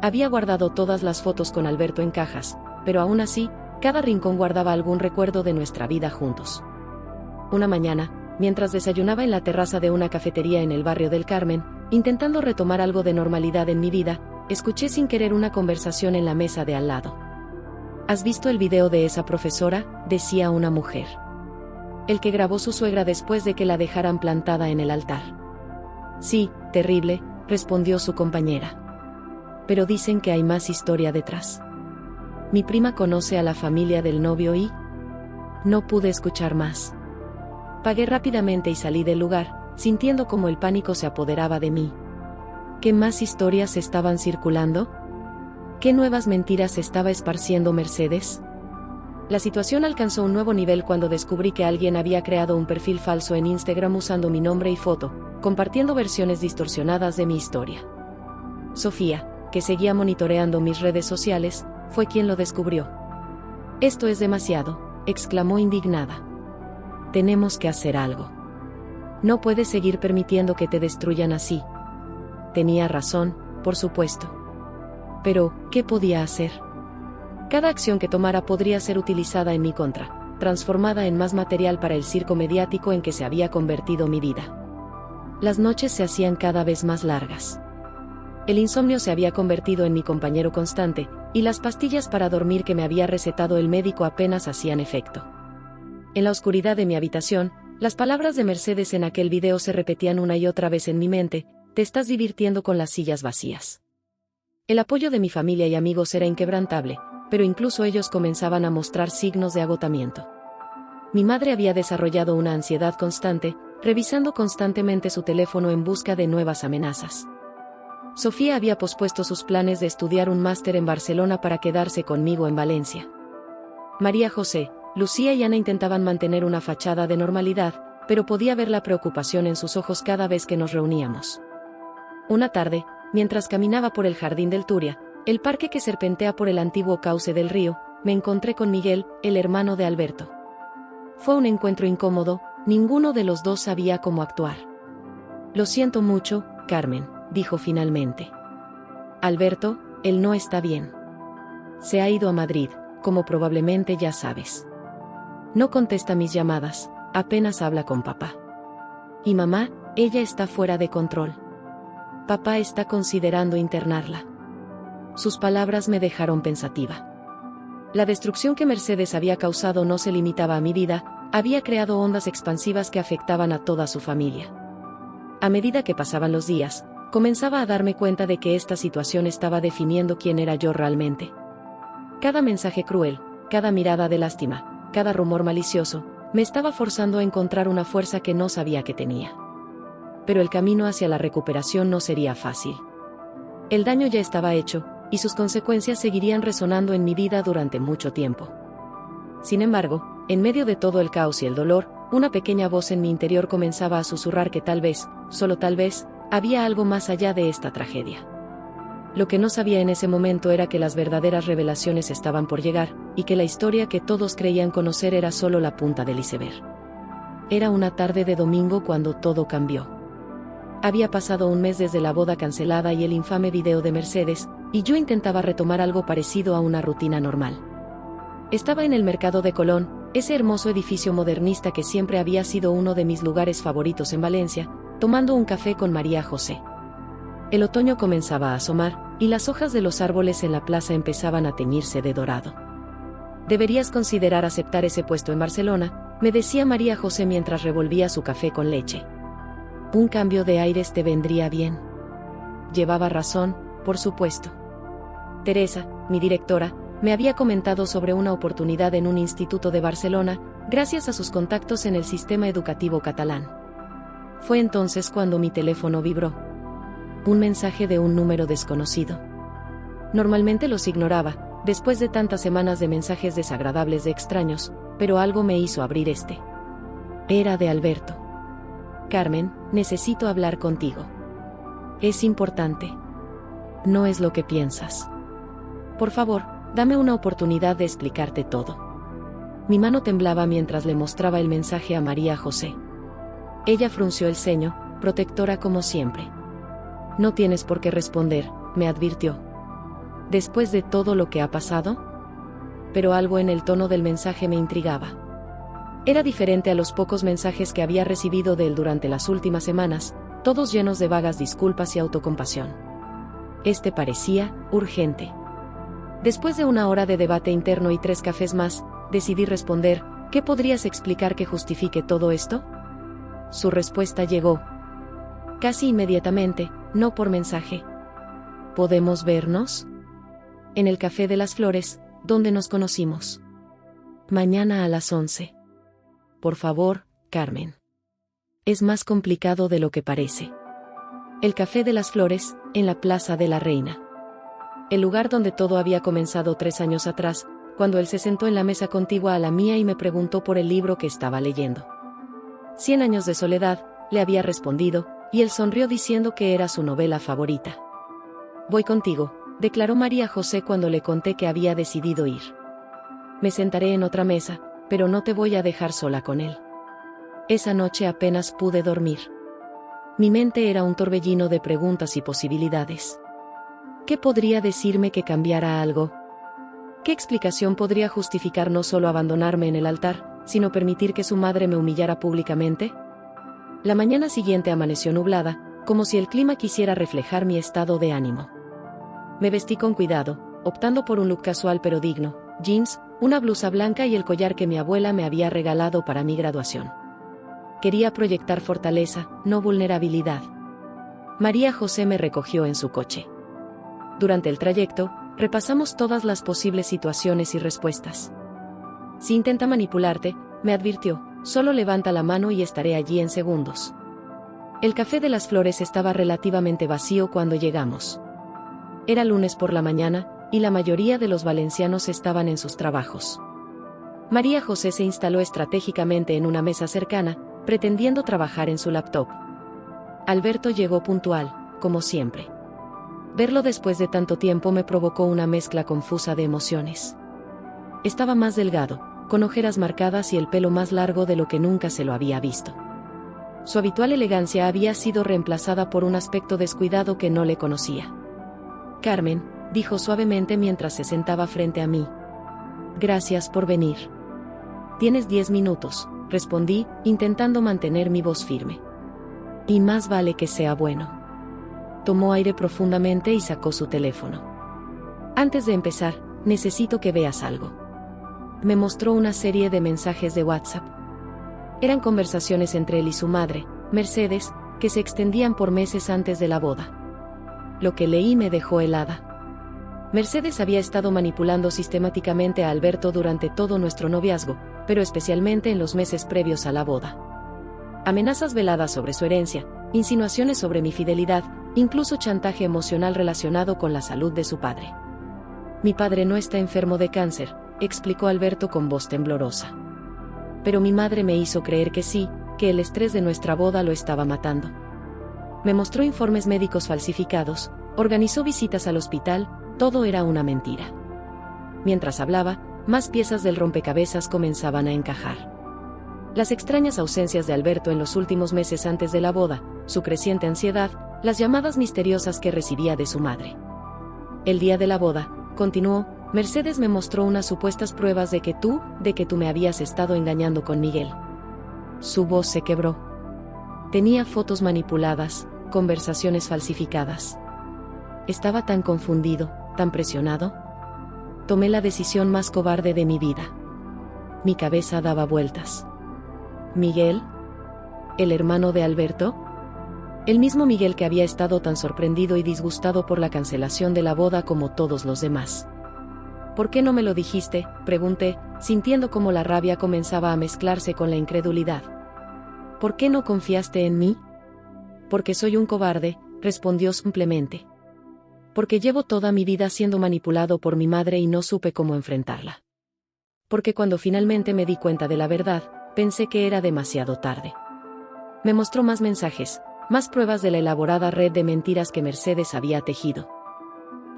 Había guardado todas las fotos con Alberto en cajas, pero aún así, cada rincón guardaba algún recuerdo de nuestra vida juntos. Una mañana, mientras desayunaba en la terraza de una cafetería en el barrio del Carmen, intentando retomar algo de normalidad en mi vida, escuché sin querer una conversación en la mesa de al lado. ¿Has visto el video de esa profesora?, decía una mujer. El que grabó su suegra después de que la dejaran plantada en el altar. Sí, terrible, respondió su compañera. Pero dicen que hay más historia detrás. Mi prima conoce a la familia del novio y... No pude escuchar más. Pagué rápidamente y salí del lugar, sintiendo como el pánico se apoderaba de mí. ¿Qué más historias estaban circulando? ¿Qué nuevas mentiras estaba esparciendo Mercedes? La situación alcanzó un nuevo nivel cuando descubrí que alguien había creado un perfil falso en Instagram usando mi nombre y foto, compartiendo versiones distorsionadas de mi historia. Sofía, que seguía monitoreando mis redes sociales, fue quien lo descubrió. Esto es demasiado, exclamó indignada. Tenemos que hacer algo. No puedes seguir permitiendo que te destruyan así. Tenía razón, por supuesto. Pero, ¿qué podía hacer? Cada acción que tomara podría ser utilizada en mi contra, transformada en más material para el circo mediático en que se había convertido mi vida. Las noches se hacían cada vez más largas. El insomnio se había convertido en mi compañero constante, y las pastillas para dormir que me había recetado el médico apenas hacían efecto. En la oscuridad de mi habitación, las palabras de Mercedes en aquel video se repetían una y otra vez en mi mente: te estás divirtiendo con las sillas vacías. El apoyo de mi familia y amigos era inquebrantable, pero incluso ellos comenzaban a mostrar signos de agotamiento. Mi madre había desarrollado una ansiedad constante, revisando constantemente su teléfono en busca de nuevas amenazas. Sofía había pospuesto sus planes de estudiar un máster en Barcelona para quedarse conmigo en Valencia. María José, Lucía y Ana intentaban mantener una fachada de normalidad, pero podía ver la preocupación en sus ojos cada vez que nos reuníamos. Una tarde, mientras caminaba por el jardín del Turia, el parque que serpentea por el antiguo cauce del río, me encontré con Miguel, el hermano de Alberto. Fue un encuentro incómodo, ninguno de los dos sabía cómo actuar. Lo siento mucho, Carmen, dijo finalmente. Alberto, él no está bien. Se ha ido a Madrid, como probablemente ya sabes. No contesta mis llamadas, apenas habla con papá. Y mamá, ella está fuera de control. Papá está considerando internarla. Sus palabras me dejaron pensativa. La destrucción que Mercedes había causado no se limitaba a mi vida, había creado ondas expansivas que afectaban a toda su familia. A medida que pasaban los días, comenzaba a darme cuenta de que esta situación estaba definiendo quién era yo realmente. Cada mensaje cruel, cada mirada de lástima, cada rumor malicioso, me estaba forzando a encontrar una fuerza que no sabía que tenía. Pero el camino hacia la recuperación no sería fácil. El daño ya estaba hecho, y sus consecuencias seguirían resonando en mi vida durante mucho tiempo. Sin embargo, en medio de todo el caos y el dolor, una pequeña voz en mi interior comenzaba a susurrar que tal vez, solo tal vez, había algo más allá de esta tragedia. Lo que no sabía en ese momento era que las verdaderas revelaciones estaban por llegar, y que la historia que todos creían conocer era solo la punta del iceberg. Era una tarde de domingo cuando todo cambió. Había pasado un mes desde la boda cancelada y el infame video de Mercedes, y yo intentaba retomar algo parecido a una rutina normal. Estaba en el Mercado de Colón, ese hermoso edificio modernista que siempre había sido uno de mis lugares favoritos en Valencia, tomando un café con María José. El otoño comenzaba a asomar, y las hojas de los árboles en la plaza empezaban a teñirse de dorado. Deberías considerar aceptar ese puesto en Barcelona, me decía María José mientras revolvía su café con leche. Un cambio de aires te vendría bien. Llevaba razón, por supuesto. Teresa, mi directora, me había comentado sobre una oportunidad en un instituto de Barcelona, gracias a sus contactos en el sistema educativo catalán. Fue entonces cuando mi teléfono vibró. Un mensaje de un número desconocido. Normalmente los ignoraba, después de tantas semanas de mensajes desagradables de extraños, pero algo me hizo abrir este. Era de Alberto. Carmen, necesito hablar contigo. Es importante. No es lo que piensas. Por favor, dame una oportunidad de explicarte todo. Mi mano temblaba mientras le mostraba el mensaje a María José. Ella frunció el ceño, protectora como siempre. No tienes por qué responder, me advirtió. ¿Después de todo lo que ha pasado? Pero algo en el tono del mensaje me intrigaba. Era diferente a los pocos mensajes que había recibido de él durante las últimas semanas, todos llenos de vagas disculpas y autocompasión. Este parecía urgente. Después de una hora de debate interno y 3 cafés más, decidí responder: ¿qué podrías explicar que justifique todo esto? Su respuesta llegó. Casi inmediatamente, no por mensaje. ¿Podemos vernos? En el Café de las Flores, donde nos conocimos. Mañana a las 11. Por favor, Carmen. Es más complicado de lo que parece. El Café de las Flores, en la Plaza de la Reina. El lugar donde todo había comenzado 3 años atrás, cuando él se sentó en la mesa contigua a la mía y me preguntó por el libro que estaba leyendo. 100 años de soledad, le había respondido, y él sonrió diciendo que era su novela favorita. Voy contigo, declaró María José cuando le conté que había decidido ir. Me sentaré en otra mesa, pero no te voy a dejar sola con él. Esa noche apenas pude dormir. Mi mente era un torbellino de preguntas y posibilidades. ¿Qué podría decirme que cambiara algo? ¿Qué explicación podría justificar no solo abandonarme en el altar, sino permitir que su madre me humillara públicamente? La mañana siguiente amaneció nublada, como si el clima quisiera reflejar mi estado de ánimo. Me vestí con cuidado, optando por un look casual pero digno: jeans, una blusa blanca y el collar que mi abuela me había regalado para mi graduación. Quería proyectar fortaleza, no vulnerabilidad. María José me recogió en su coche. Durante el trayecto, repasamos todas las posibles situaciones y respuestas. Si intenta manipularte, me advirtió, solo levanta la mano y estaré allí en segundos. El Café de las Flores estaba relativamente vacío cuando llegamos. Era lunes por la mañana, y la mayoría de los valencianos estaban en sus trabajos. María José se instaló estratégicamente en una mesa cercana, pretendiendo trabajar en su laptop. Alberto llegó puntual, como siempre. Verlo después de tanto tiempo me provocó una mezcla confusa de emociones. Estaba más delgado, con ojeras marcadas y el pelo más largo de lo que nunca se lo había visto. Su habitual elegancia había sido reemplazada por un aspecto descuidado que no le conocía. Carmen, dijo suavemente mientras se sentaba frente a mí. Gracias por venir. Tienes 10 minutos, respondí, intentando mantener mi voz firme. Y más vale que sea bueno. Tomó aire profundamente y sacó su teléfono. Antes de empezar, necesito que veas algo. Me mostró una serie de mensajes de WhatsApp. Eran conversaciones entre él y su madre, Mercedes, que se extendían por meses antes de la boda. Lo que leí me dejó helada. Mercedes había estado manipulando sistemáticamente a Alberto durante todo nuestro noviazgo, pero especialmente en los meses previos a la boda. Amenazas veladas sobre su herencia, insinuaciones sobre mi fidelidad, incluso chantaje emocional relacionado con la salud de su padre. Mi padre no está enfermo de cáncer, explicó Alberto con voz temblorosa. Pero mi madre me hizo creer que sí, que el estrés de nuestra boda lo estaba matando. Me mostró informes médicos falsificados, organizó visitas al hospital, todo era una mentira. Mientras hablaba, más piezas del rompecabezas comenzaban a encajar. Las extrañas ausencias de Alberto en los últimos meses antes de la boda, su creciente ansiedad, las llamadas misteriosas que recibía de su madre. El día de la boda, continuó, Mercedes me mostró unas supuestas pruebas de que tú me habías estado engañando con Miguel. Su voz se quebró. Tenía fotos manipuladas, conversaciones falsificadas. Estaba tan confundido, tan presionado. Tomé la decisión más cobarde de mi vida. Mi cabeza daba vueltas. ¿Miguel? ¿El hermano de Alberto? El mismo Miguel que había estado tan sorprendido y disgustado por la cancelación de la boda como todos los demás. ¿Por qué no me lo dijiste?, pregunté, sintiendo cómo la rabia comenzaba a mezclarse con la incredulidad. ¿Por qué no confiaste en mí? Porque soy un cobarde, respondió simplemente. Porque llevo toda mi vida siendo manipulado por mi madre y no supe cómo enfrentarla. Porque cuando finalmente me di cuenta de la verdad, pensé que era demasiado tarde. Me mostró más mensajes, más pruebas de la elaborada red de mentiras que Mercedes había tejido.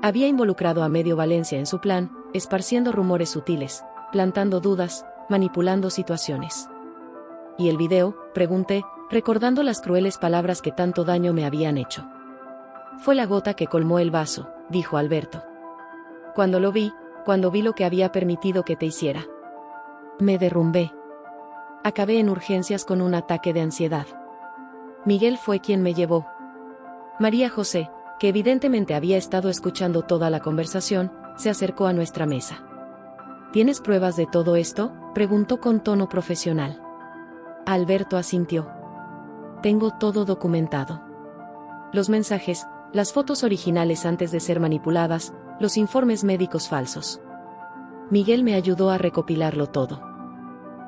Había involucrado a medio Valencia en su plan, esparciendo rumores sutiles, plantando dudas, manipulando situaciones. ¿Y el video?, pregunté, recordando las crueles palabras que tanto daño me habían hecho. Fue la gota que colmó el vaso, dijo Alberto. Cuando vi lo que había permitido que te hiciera. Me derrumbé. Acabé en urgencias con un ataque de ansiedad. Miguel fue quien me llevó. María José, que evidentemente había estado escuchando toda la conversación, se acercó a nuestra mesa. ¿Tienes pruebas de todo esto?, preguntó con tono profesional. Alberto asintió. Tengo todo documentado. Los mensajes, las fotos originales antes de ser manipuladas, los informes médicos falsos. Miguel me ayudó a recopilarlo todo.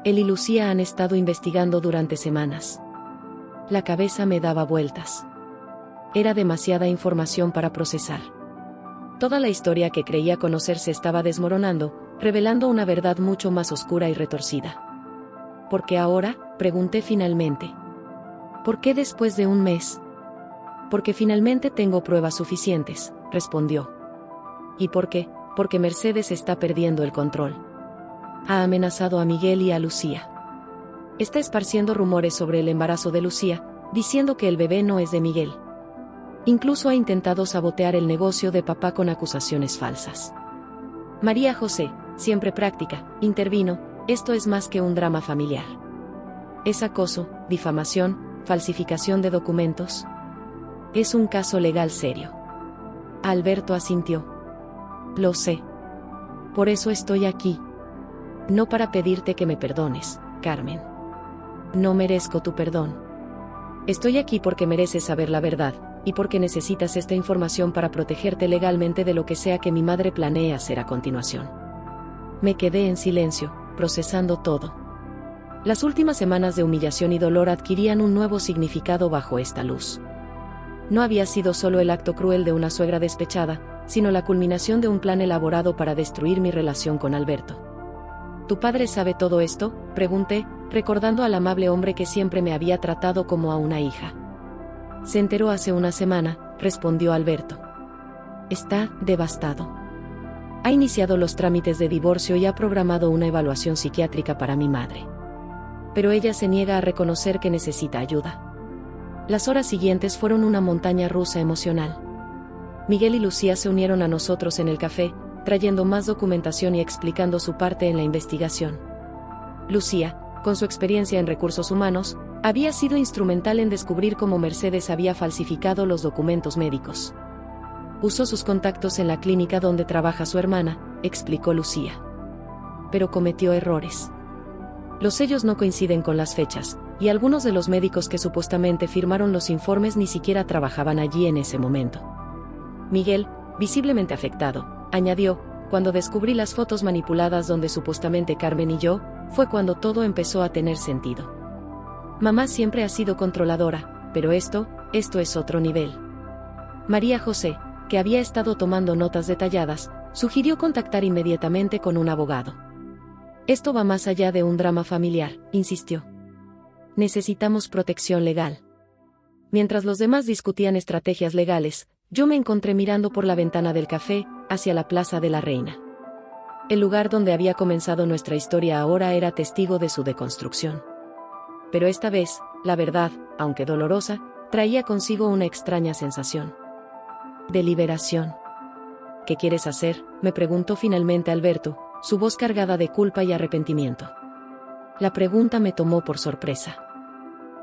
Él y Lucía han estado investigando durante semanas. La cabeza me daba vueltas. Era demasiada información para procesar. Toda la historia que creía conocer se estaba desmoronando, revelando una verdad mucho más oscura y retorcida. ¿Por qué ahora?, pregunté finalmente. ¿Por qué después de un mes? Porque finalmente tengo pruebas suficientes, respondió. ¿Y por qué? Porque Mercedes está perdiendo el control. Ha amenazado a Miguel y a Lucía. Está esparciendo rumores sobre el embarazo de Lucía, diciendo que el bebé no es de Miguel. Incluso ha intentado sabotear el negocio de papá con acusaciones falsas. María José, siempre práctica, intervino: esto es más que un drama familiar. Es acoso, difamación, falsificación de documentos. Es un caso legal serio. Alberto asintió. Lo sé. Por eso estoy aquí. No para pedirte que me perdones, Carmen. No merezco tu perdón. Estoy aquí porque mereces saber la verdad, y porque necesitas esta información para protegerte legalmente de lo que sea que mi madre planee hacer a continuación. Me quedé en silencio, procesando todo. Las últimas semanas de humillación y dolor adquirían un nuevo significado bajo esta luz. No había sido solo el acto cruel de una suegra despechada, sino la culminación de un plan elaborado para destruir mi relación con Alberto. ¿Tu padre sabe todo esto?, pregunté, recordando al amable hombre que siempre me había tratado como a una hija. Se enteró hace una semana, respondió Alberto. Está devastado. Ha iniciado los trámites de divorcio y ha programado una evaluación psiquiátrica para mi madre. Pero ella se niega a reconocer que necesita ayuda. Las horas siguientes fueron una montaña rusa emocional. Miguel y Lucía se unieron a nosotros en el café, trayendo más documentación y explicando su parte en la investigación. Lucía, con su experiencia en recursos humanos, había sido instrumental en descubrir cómo Mercedes había falsificado los documentos médicos. Usó sus contactos en la clínica donde trabaja su hermana, explicó Lucía. Pero cometió errores. Los sellos no coinciden con las fechas, y algunos de los médicos que supuestamente firmaron los informes ni siquiera trabajaban allí en ese momento. Miguel, visiblemente afectado, añadió: cuando descubrí las fotos manipuladas donde supuestamente Carmen y yo, fue cuando todo empezó a tener sentido. Mamá siempre ha sido controladora, pero esto es otro nivel. María José, que había estado tomando notas detalladas, sugirió contactar inmediatamente con un abogado. Esto va más allá de un drama familiar, insistió. Necesitamos protección legal. Mientras los demás discutían estrategias legales, yo me encontré mirando por la ventana del café, hacia la Plaza de la Reina. El lugar donde había comenzado nuestra historia ahora era testigo de su deconstrucción. Pero esta vez, la verdad, aunque dolorosa, traía consigo una extraña sensación. De liberación. ¿Qué quieres hacer?, me preguntó finalmente Alberto, su voz cargada de culpa y arrepentimiento. La pregunta me tomó por sorpresa.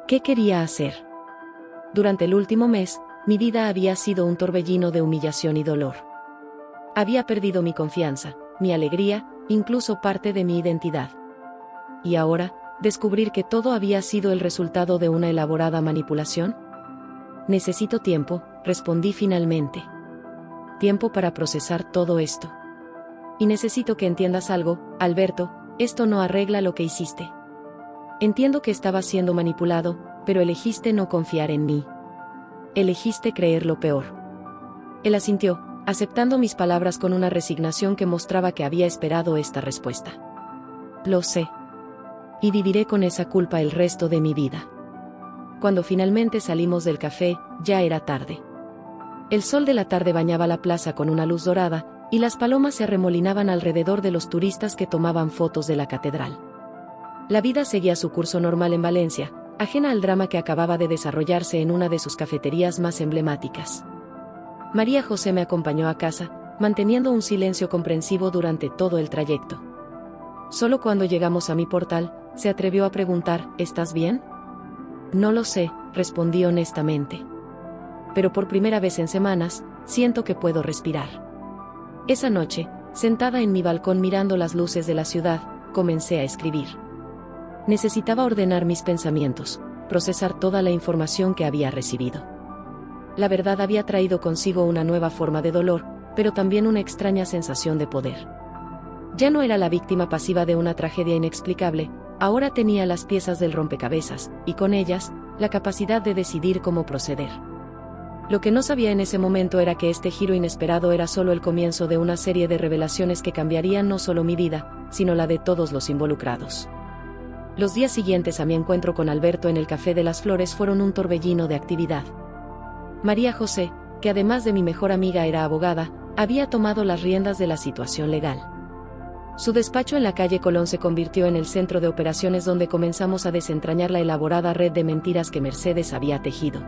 ¿Qué quería hacer? Durante el último mes, mi vida había sido un torbellino de humillación y dolor. Había perdido mi confianza, mi alegría, incluso parte de mi identidad. Y ahora, descubrir que todo había sido el resultado de una elaborada manipulación. Necesito tiempo, respondí finalmente. Tiempo para procesar todo esto. Y necesito que entiendas algo, Alberto, esto no arregla lo que hiciste. Entiendo que estabas siendo manipulado, pero elegiste no confiar en mí. Elegiste creer lo peor. Él asintió, aceptando mis palabras con una resignación que mostraba que había esperado esta respuesta. Lo sé. Y viviré con esa culpa el resto de mi vida. Cuando finalmente salimos del café, ya era tarde. El sol de la tarde bañaba la plaza con una luz dorada, y las palomas se arremolinaban alrededor de los turistas que tomaban fotos de la catedral. La vida seguía su curso normal en Valencia, ajena al drama que acababa de desarrollarse en una de sus cafeterías más emblemáticas. María José me acompañó a casa, manteniendo un silencio comprensivo durante todo el trayecto. Solo cuando llegamos a mi portal, se atrevió a preguntar, ¿estás bien? No lo sé, respondí honestamente. Pero por primera vez en semanas, siento que puedo respirar. Esa noche, sentada en mi balcón mirando las luces de la ciudad, comencé a escribir. Necesitaba ordenar mis pensamientos, procesar toda la información que había recibido. La verdad había traído consigo una nueva forma de dolor, pero también una extraña sensación de poder. Ya no era la víctima pasiva de una tragedia inexplicable, ahora tenía las piezas del rompecabezas, y con ellas, la capacidad de decidir cómo proceder. Lo que no sabía en ese momento era que este giro inesperado era solo el comienzo de una serie de revelaciones que cambiarían no solo mi vida, sino la de todos los involucrados. Los días siguientes a mi encuentro con Alberto en el Café de las Flores fueron un torbellino de actividad. María José, que además de mi mejor amiga era abogada, había tomado las riendas de la situación legal. Su despacho en la calle Colón se convirtió en el centro de operaciones donde comenzamos a desentrañar la elaborada red de mentiras que Mercedes había tejido.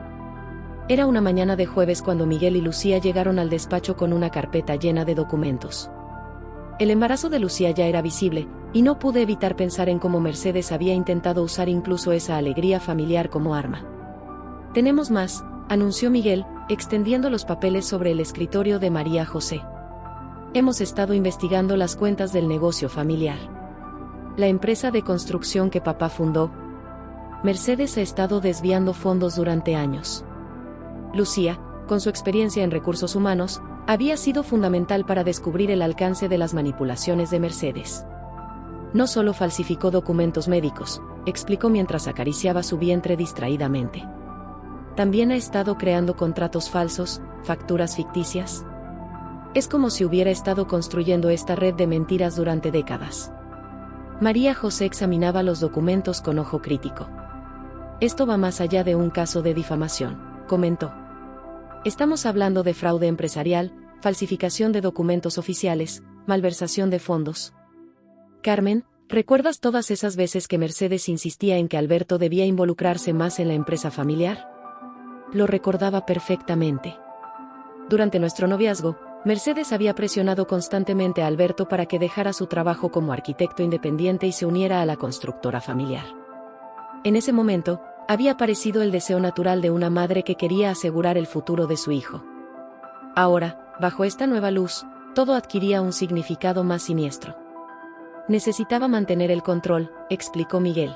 Era una mañana de jueves cuando Miguel y Lucía llegaron al despacho con una carpeta llena de documentos. El embarazo de Lucía ya era visible, y no pude evitar pensar en cómo Mercedes había intentado usar incluso esa alegría familiar como arma. «Tenemos más», anunció Miguel, extendiendo los papeles sobre el escritorio de María José. «Hemos estado investigando las cuentas del negocio familiar. La empresa de construcción que papá fundó. Mercedes ha estado desviando fondos durante años. Lucía, con su experiencia en recursos humanos, había sido fundamental para descubrir el alcance de las manipulaciones de Mercedes. No solo falsificó documentos médicos», explicó mientras acariciaba su vientre distraídamente. «También ha estado creando contratos falsos, facturas ficticias. Es como si hubiera estado construyendo esta red de mentiras durante décadas». María José examinaba los documentos con ojo crítico. «Esto va más allá de un caso de difamación», comentó. «Estamos hablando de fraude empresarial, falsificación de documentos oficiales, malversación de fondos». «Carmen, ¿recuerdas todas esas veces que Mercedes insistía en que Alberto debía involucrarse más en la empresa familiar?» Lo recordaba perfectamente. Durante nuestro noviazgo, Mercedes había presionado constantemente a Alberto para que dejara su trabajo como arquitecto independiente y se uniera a la constructora familiar. En ese momento, había aparecido el deseo natural de una madre que quería asegurar el futuro de su hijo. Ahora, bajo esta nueva luz, todo adquiría un significado más siniestro. «Necesitaba mantener el control», explicó Miguel.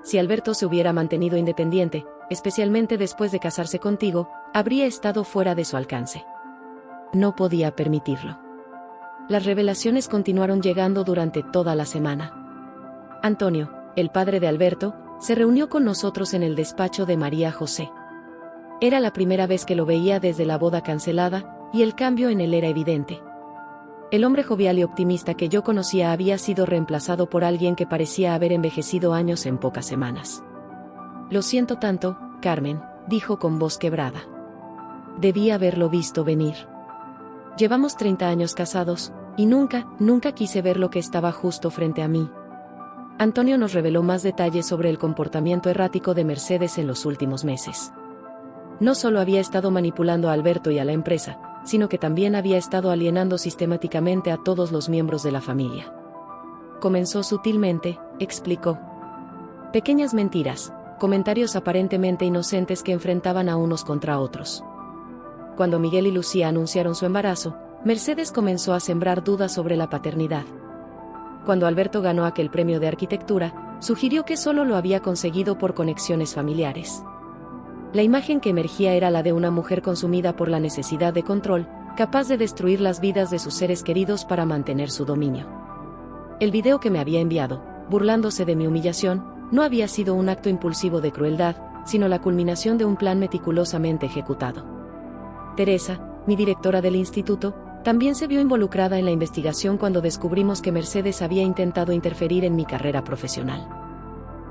«Si Alberto se hubiera mantenido independiente, especialmente después de casarse contigo, habría estado fuera de su alcance. No podía permitirlo». Las revelaciones continuaron llegando durante toda la semana. Antonio, el padre de Alberto, se reunió con nosotros en el despacho de María José. Era la primera vez que lo veía desde la boda cancelada, y el cambio en él era evidente. El hombre jovial y optimista que yo conocía había sido reemplazado por alguien que parecía haber envejecido años en pocas semanas. «Lo siento tanto, Carmen», dijo con voz quebrada. «Debí haberlo visto venir. Llevamos 30 años casados, y nunca quise ver lo que estaba justo frente a mí». Antonio nos reveló más detalles sobre el comportamiento errático de Mercedes en los últimos meses. No solo había estado manipulando a Alberto y a la empresa, sino que también había estado alienando sistemáticamente a todos los miembros de la familia. Comenzó sutilmente, explicó. Pequeñas mentiras, comentarios aparentemente inocentes que enfrentaban a unos contra otros. Cuando Miguel y Lucía anunciaron su embarazo, Mercedes comenzó a sembrar dudas sobre la paternidad. Cuando Alberto ganó aquel premio de arquitectura, sugirió que solo lo había conseguido por conexiones familiares. La imagen que emergía era la de una mujer consumida por la necesidad de control, capaz de destruir las vidas de sus seres queridos para mantener su dominio. El video que me había enviado, burlándose de mi humillación, no había sido un acto impulsivo de crueldad, sino la culminación de un plan meticulosamente ejecutado. Teresa, mi directora del instituto, también se vio involucrada en la investigación cuando descubrimos que Mercedes había intentado interferir en mi carrera profesional.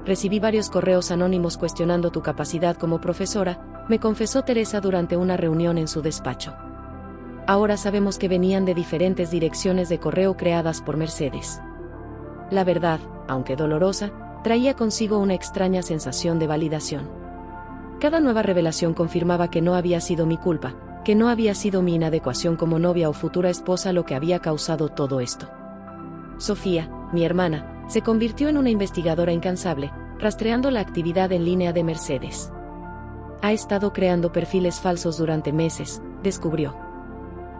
Recibí varios correos anónimos cuestionando tu capacidad como profesora, me confesó Teresa durante una reunión en su despacho. Ahora sabemos que venían de diferentes direcciones de correo creadas por Mercedes. La verdad, aunque dolorosa, traía consigo una extraña sensación de validación. Cada nueva revelación confirmaba que no había sido mi culpa, que no había sido mi inadecuación como novia o futura esposa lo que había causado todo esto. Sofía, mi hermana, se convirtió en una investigadora incansable, rastreando la actividad en línea de Mercedes. Ha estado creando perfiles falsos durante meses, descubrió.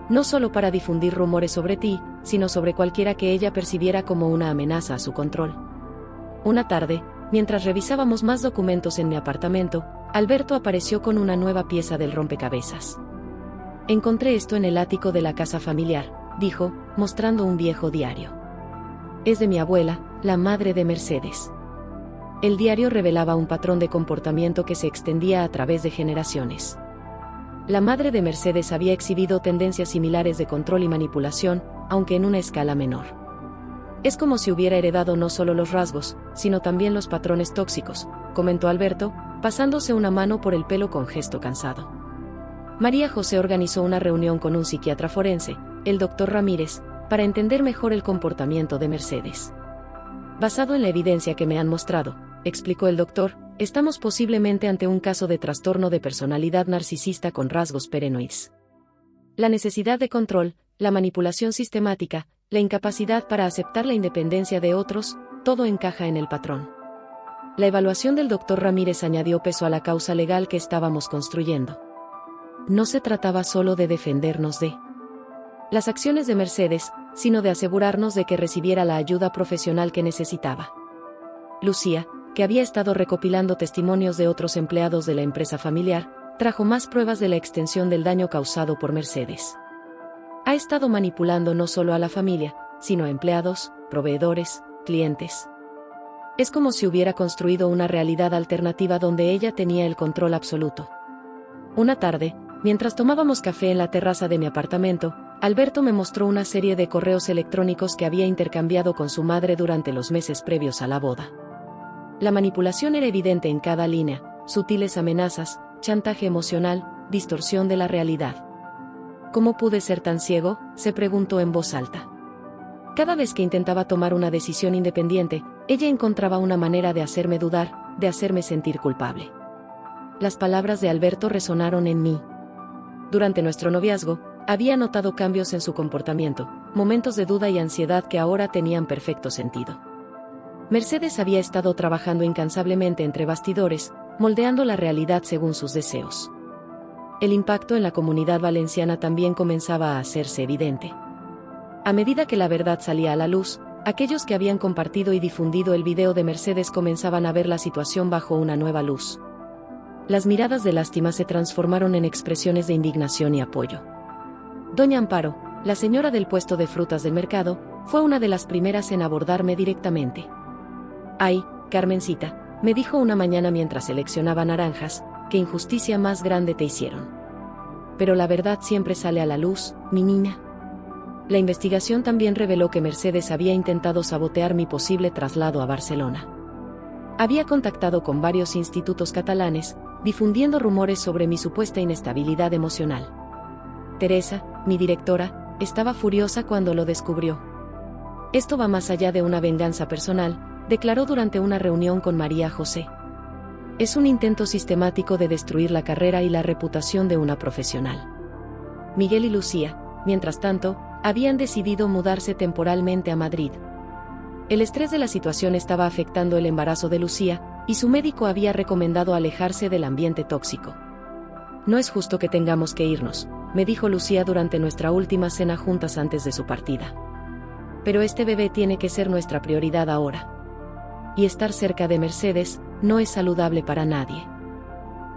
No solo para difundir rumores sobre ti, sino sobre cualquiera que ella percibiera como una amenaza a su control. Una tarde, mientras revisábamos más documentos en mi apartamento, Alberto apareció con una nueva pieza del rompecabezas. Encontré esto en el ático de la casa familiar, dijo, mostrando un viejo diario. Es de mi abuela, la madre de Mercedes. El diario revelaba un patrón de comportamiento que se extendía a través de generaciones. La madre de Mercedes había exhibido tendencias similares de control y manipulación, aunque en una escala menor. Es como si hubiera heredado no solo los rasgos, sino también los patrones tóxicos, comentó Alberto, pasándose una mano por el pelo con gesto cansado. María José organizó una reunión con un psiquiatra forense, el doctor Ramírez, para entender mejor el comportamiento de Mercedes. Basado en la evidencia que me han mostrado, explicó el doctor, estamos posiblemente ante un caso de trastorno de personalidad narcisista con rasgos paranoides. La necesidad de control, la manipulación sistemática, la incapacidad para aceptar la independencia de otros, todo encaja en el patrón. La evaluación del doctor Ramírez añadió peso a la causa legal que estábamos construyendo. No se trataba solo de defendernos de las acciones de Mercedes, sino de asegurarnos de que recibiera la ayuda profesional que necesitaba. Lucía, que había estado recopilando testimonios de otros empleados de la empresa familiar, trajo más pruebas de la extensión del daño causado por Mercedes. Ha estado manipulando no solo a la familia, sino a empleados, proveedores, clientes. Es como si hubiera construido una realidad alternativa donde ella tenía el control absoluto. Una tarde, mientras tomábamos café en la terraza de mi apartamento, Alberto me mostró una serie de correos electrónicos que había intercambiado con su madre durante los meses previos a la boda. La manipulación era evidente en cada línea, sutiles amenazas, chantaje emocional, distorsión de la realidad. ¿Cómo pude ser tan ciego?, se preguntó en voz alta. Cada vez que intentaba tomar una decisión independiente, ella encontraba una manera de hacerme dudar, de hacerme sentir culpable. Las palabras de Alberto resonaron en mí. Durante nuestro noviazgo, había notado cambios en su comportamiento, momentos de duda y ansiedad que ahora tenían perfecto sentido. Mercedes había estado trabajando incansablemente entre bastidores, moldeando la realidad según sus deseos. El impacto en la comunidad valenciana también comenzaba a hacerse evidente. A medida que la verdad salía a la luz, aquellos que habían compartido y difundido el video de Mercedes comenzaban a ver la situación bajo una nueva luz. Las miradas de lástima se transformaron en expresiones de indignación y apoyo. Doña Amparo, la señora del puesto de frutas del mercado, fue una de las primeras en abordarme directamente. «Ay, Carmencita», me dijo una mañana mientras seleccionaba naranjas, «qué injusticia más grande te hicieron. Pero la verdad siempre sale a la luz, mi niña». La investigación también reveló que Mercedes había intentado sabotear mi posible traslado a Barcelona. Había contactado con varios institutos catalanes, difundiendo rumores sobre mi supuesta inestabilidad emocional. Teresa, mi directora, estaba furiosa cuando lo descubrió. «Esto va más allá de una venganza personal», declaró durante una reunión con María José. «Es un intento sistemático de destruir la carrera y la reputación de una profesional». Miguel y Lucía, mientras tanto, habían decidido mudarse temporalmente a Madrid. El estrés de la situación estaba afectando el embarazo de Lucía, y su médico había recomendado alejarse del ambiente tóxico. «No es justo que tengamos que irnos», me dijo Lucía durante nuestra última cena juntas antes de su partida. «Pero este bebé tiene que ser nuestra prioridad ahora. Y estar cerca de Mercedes no es saludable para nadie».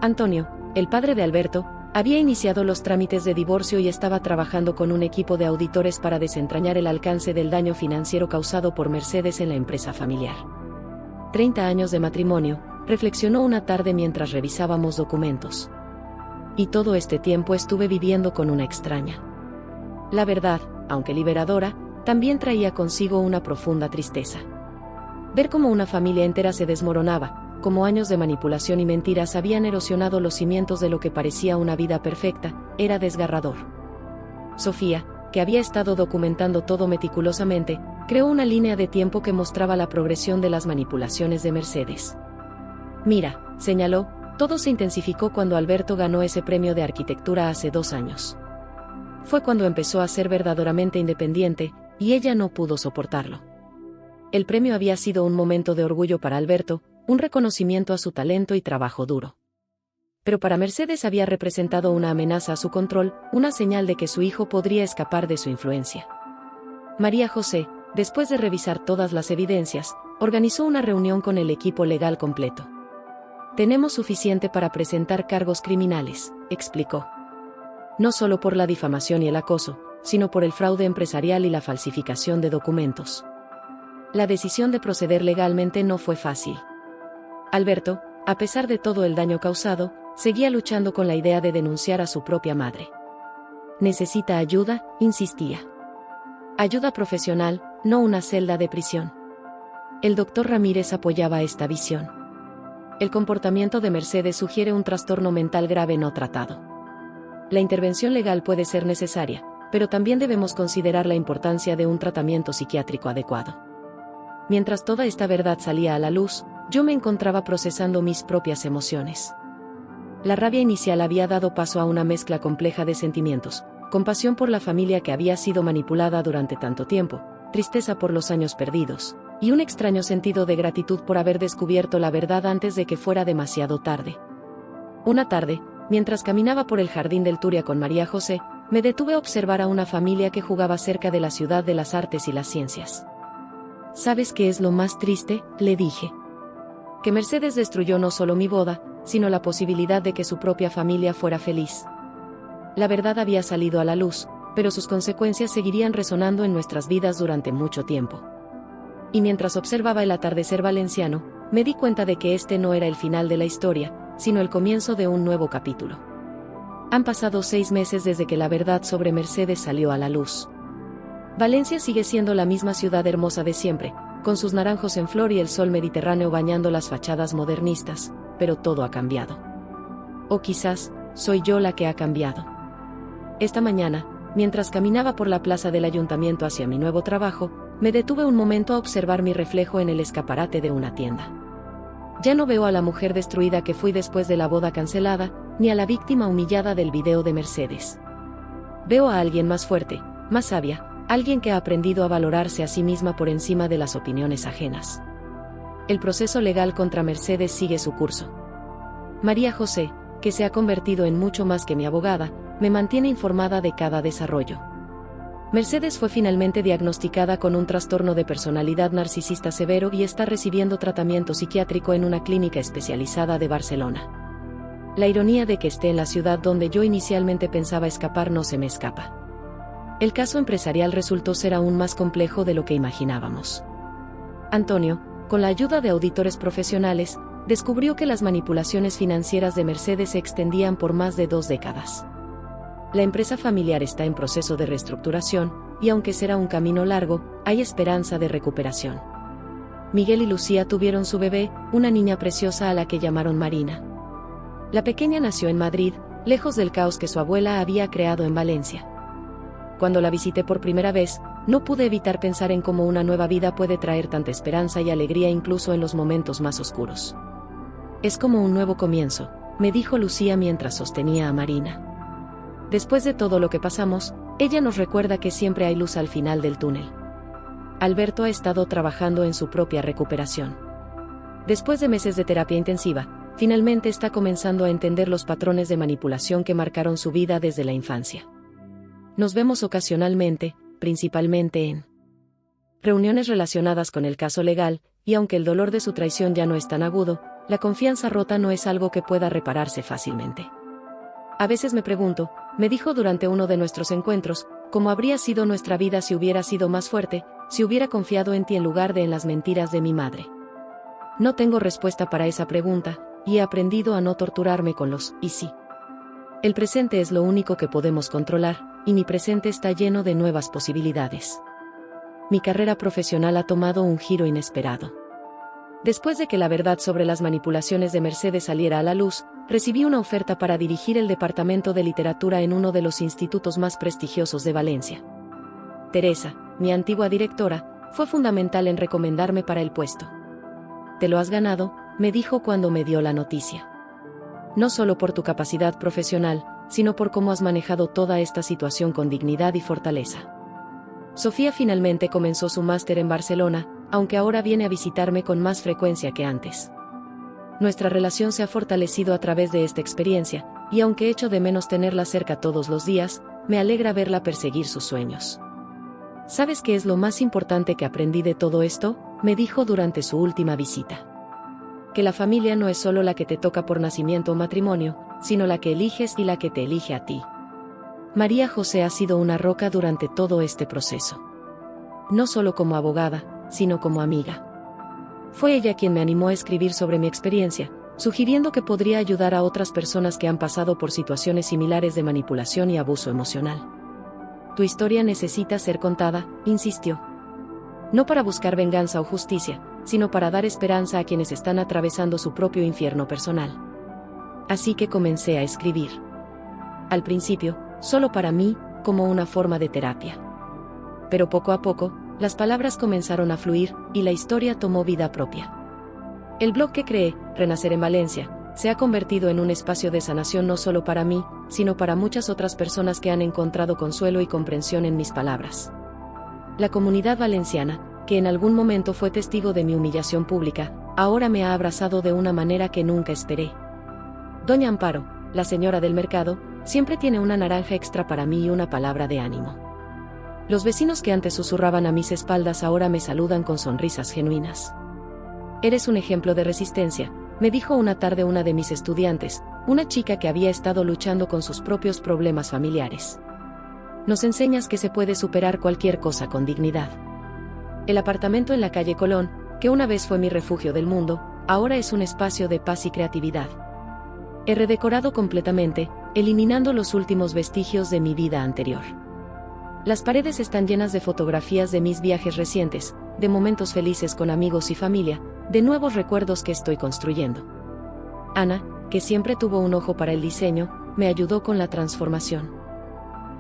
Antonio, el padre de Alberto, Había iniciado los trámites de divorcio y estaba trabajando con un equipo de auditores para desentrañar el alcance del daño financiero causado por Mercedes en la empresa familiar. 30 años de matrimonio, reflexionó una tarde mientras revisábamos documentos. Y todo este tiempo estuve viviendo con una extraña. La verdad, aunque liberadora, también traía consigo una profunda tristeza. Ver cómo una familia entera se desmoronaba, como años de manipulación y mentiras habían erosionado los cimientos de lo que parecía una vida perfecta, era desgarrador. Sofía, que había estado documentando todo meticulosamente, creó una línea de tiempo que mostraba la progresión de las manipulaciones de Mercedes. Mira, señaló, todo se intensificó cuando Alberto ganó ese premio de arquitectura hace 2 años. Fue cuando empezó a ser verdaderamente independiente, y ella no pudo soportarlo. El premio había sido un momento de orgullo para Alberto, un reconocimiento a su talento y trabajo duro. Pero para Mercedes había representado una amenaza a su control, una señal de que su hijo podría escapar de su influencia. María José, después de revisar todas las evidencias, organizó una reunión con el equipo legal completo. Tenemos suficiente para presentar cargos criminales, explicó. No solo por la difamación y el acoso, sino por el fraude empresarial y la falsificación de documentos. La decisión de proceder legalmente no fue fácil. Alberto, a pesar de todo el daño causado, seguía luchando con la idea de denunciar a su propia madre. Necesita ayuda, insistía. Ayuda profesional, no una celda de prisión. El doctor Ramírez apoyaba esta visión. El comportamiento de Mercedes sugiere un trastorno mental grave no tratado. La intervención legal puede ser necesaria, pero también debemos considerar la importancia de un tratamiento psiquiátrico adecuado. Mientras toda esta verdad salía a la luz, yo me encontraba procesando mis propias emociones. La rabia inicial había dado paso a una mezcla compleja de sentimientos: compasión por la familia que había sido manipulada durante tanto tiempo, tristeza por los años perdidos, y un extraño sentido de gratitud por haber descubierto la verdad antes de que fuera demasiado tarde. Una tarde, mientras caminaba por el jardín del Turia con María José, me detuve a observar a una familia que jugaba cerca de la ciudad de las artes y las ciencias. ¿Sabes qué es lo más triste?, le dije. Que Mercedes destruyó no solo mi boda, sino la posibilidad de que su propia familia fuera feliz. La verdad había salido a la luz, pero sus consecuencias seguirían resonando en nuestras vidas durante mucho tiempo. Y mientras observaba el atardecer valenciano, me di cuenta de que este no era el final de la historia, sino el comienzo de un nuevo capítulo. Han pasado 6 meses desde que la verdad sobre Mercedes salió a la luz. Valencia sigue siendo la misma ciudad hermosa de siempre, con sus naranjos en flor y el sol Mediterráneo bañando las fachadas modernistas, pero todo ha cambiado. O quizás, soy yo la que ha cambiado. Esta mañana, mientras caminaba por la plaza del ayuntamiento hacia mi nuevo trabajo, me detuve un momento a observar mi reflejo en el escaparate de una tienda. Ya no veo a la mujer destruida que fui después de la boda cancelada, ni a la víctima humillada del video de Mercedes. Veo a alguien más fuerte, más sabia, alguien que ha aprendido a valorarse a sí misma por encima de las opiniones ajenas. El proceso legal contra Mercedes sigue su curso. María José, que se ha convertido en mucho más que mi abogada, me mantiene informada de cada desarrollo. Mercedes fue finalmente diagnosticada con un trastorno de personalidad narcisista severo y está recibiendo tratamiento psiquiátrico en una clínica especializada de Barcelona. La ironía de que esté en la ciudad donde yo inicialmente pensaba escapar no se me escapa. El caso empresarial resultó ser aún más complejo de lo que imaginábamos. Antonio, con la ayuda de auditores profesionales, descubrió que las manipulaciones financieras de Mercedes se extendían por más de 2 décadas. La empresa familiar está en proceso de reestructuración, y aunque será un camino largo, hay esperanza de recuperación. Miguel y Lucía tuvieron su bebé, una niña preciosa a la que llamaron Marina. La pequeña nació en Madrid, lejos del caos que su abuela había creado en Valencia. Cuando la visité por primera vez, no pude evitar pensar en cómo una nueva vida puede traer tanta esperanza y alegría incluso en los momentos más oscuros. Es como un nuevo comienzo, me dijo Lucía mientras sostenía a Marina. Después de todo lo que pasamos, ella nos recuerda que siempre hay luz al final del túnel. Alberto ha estado trabajando en su propia recuperación. Después de meses de terapia intensiva, finalmente está comenzando a entender los patrones de manipulación que marcaron su vida desde la infancia. Nos vemos ocasionalmente, principalmente en reuniones relacionadas con el caso legal, y aunque el dolor de su traición ya no es tan agudo, la confianza rota no es algo que pueda repararse fácilmente. A veces me pregunto, me dijo durante uno de nuestros encuentros, cómo habría sido nuestra vida si hubiera sido más fuerte, si hubiera confiado en ti en lugar de en las mentiras de mi madre. No tengo respuesta para esa pregunta, y he aprendido a no torturarme con los «y sí». El presente es lo único que podemos controlar, y mi presente está lleno de nuevas posibilidades. Mi carrera profesional ha tomado un giro inesperado. Después de que la verdad sobre las manipulaciones de Mercedes saliera a la luz, recibí una oferta para dirigir el departamento de literatura en uno de los institutos más prestigiosos de Valencia. Teresa, mi antigua directora, fue fundamental en recomendarme para el puesto. «Te lo has ganado», me dijo cuando me dio la noticia. «No solo por tu capacidad profesional, sino por cómo has manejado toda esta situación con dignidad y fortaleza». Sofía finalmente comenzó su máster en Barcelona, aunque ahora viene a visitarme con más frecuencia que antes. Nuestra relación se ha fortalecido a través de esta experiencia, y aunque echo de menos tenerla cerca todos los días, me alegra verla perseguir sus sueños. «¿Sabes qué es lo más importante que aprendí de todo esto?», me dijo durante su última visita. «Que la familia no es solo la que te toca por nacimiento o matrimonio, sino la que eliges y la que te elige a ti». María José ha sido una roca durante todo este proceso. No solo como abogada, sino como amiga. Fue ella quien me animó a escribir sobre mi experiencia, sugiriendo que podría ayudar a otras personas que han pasado por situaciones similares de manipulación y abuso emocional. «Tu historia necesita ser contada», insistió. «No para buscar venganza o justicia, sino para dar esperanza a quienes están atravesando su propio infierno personal». Así que comencé a escribir. Al principio, solo para mí, como una forma de terapia. Pero poco a poco, las palabras comenzaron a fluir, y la historia tomó vida propia. El blog que creé, Renacer en Valencia, se ha convertido en un espacio de sanación no solo para mí, sino para muchas otras personas que han encontrado consuelo y comprensión en mis palabras. La comunidad valenciana, que en algún momento fue testigo de mi humillación pública, ahora me ha abrazado de una manera que nunca esperé. Doña Amparo, la señora del mercado, siempre tiene una naranja extra para mí y una palabra de ánimo. Los vecinos que antes susurraban a mis espaldas ahora me saludan con sonrisas genuinas. «Eres un ejemplo de resistencia», me dijo una tarde una de mis estudiantes, una chica que había estado luchando con sus propios problemas familiares. «Nos enseñas que se puede superar cualquier cosa con dignidad». El apartamento en la calle Colón, que una vez fue mi refugio del mundo, ahora es un espacio de paz y creatividad. He redecorado completamente, eliminando los últimos vestigios de mi vida anterior. Las paredes están llenas de fotografías de mis viajes recientes, de momentos felices con amigos y familia, de nuevos recuerdos que estoy construyendo. Ana, que siempre tuvo un ojo para el diseño, me ayudó con la transformación.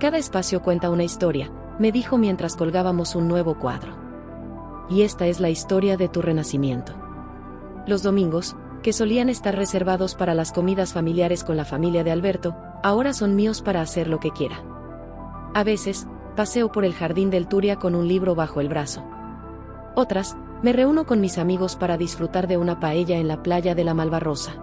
«Cada espacio cuenta una historia», me dijo mientras colgábamos un nuevo cuadro. «Y esta es la historia de tu renacimiento». Los domingos, que solían estar reservados para las comidas familiares con la familia de Alberto, ahora son míos para hacer lo que quiera. A veces, paseo por el jardín del Turia con un libro bajo el brazo. Otras, me reúno con mis amigos para disfrutar de una paella en la playa de la Malvarrosa.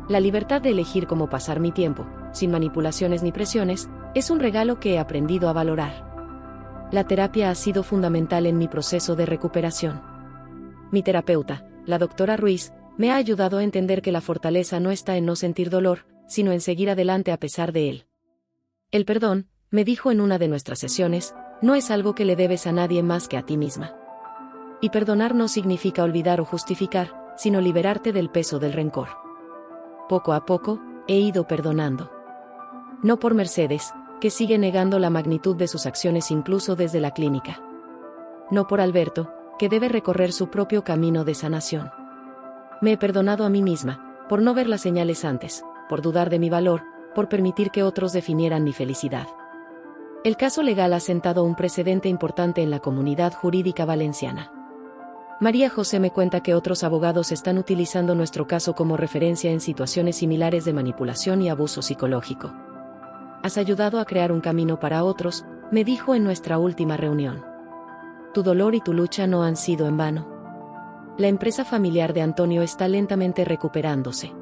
La libertad de elegir cómo pasar mi tiempo, sin manipulaciones ni presiones, es un regalo que he aprendido a valorar. La terapia ha sido fundamental en mi proceso de recuperación. Mi terapeuta, la doctora Ruiz, me ha ayudado a entender que la fortaleza no está en no sentir dolor, sino en seguir adelante a pesar de él. El perdón, me dijo en una de nuestras sesiones, no es algo que le debes a nadie más que a ti misma. Y perdonar no significa olvidar o justificar, sino liberarte del peso del rencor. Poco a poco, he ido perdonando. No por Mercedes, que sigue negando la magnitud de sus acciones incluso desde la clínica. No por Alberto, que debe recorrer su propio camino de sanación. Me he perdonado a mí misma, por no ver las señales antes, por dudar de mi valor, por permitir que otros definieran mi felicidad. El caso legal ha sentado un precedente importante en la comunidad jurídica valenciana. María José me cuenta que otros abogados están utilizando nuestro caso como referencia en situaciones similares de manipulación y abuso psicológico. Has ayudado a crear un camino para otros, me dijo en nuestra última reunión. Tu dolor y tu lucha no han sido en vano. La empresa familiar de Antonio está lentamente recuperándose.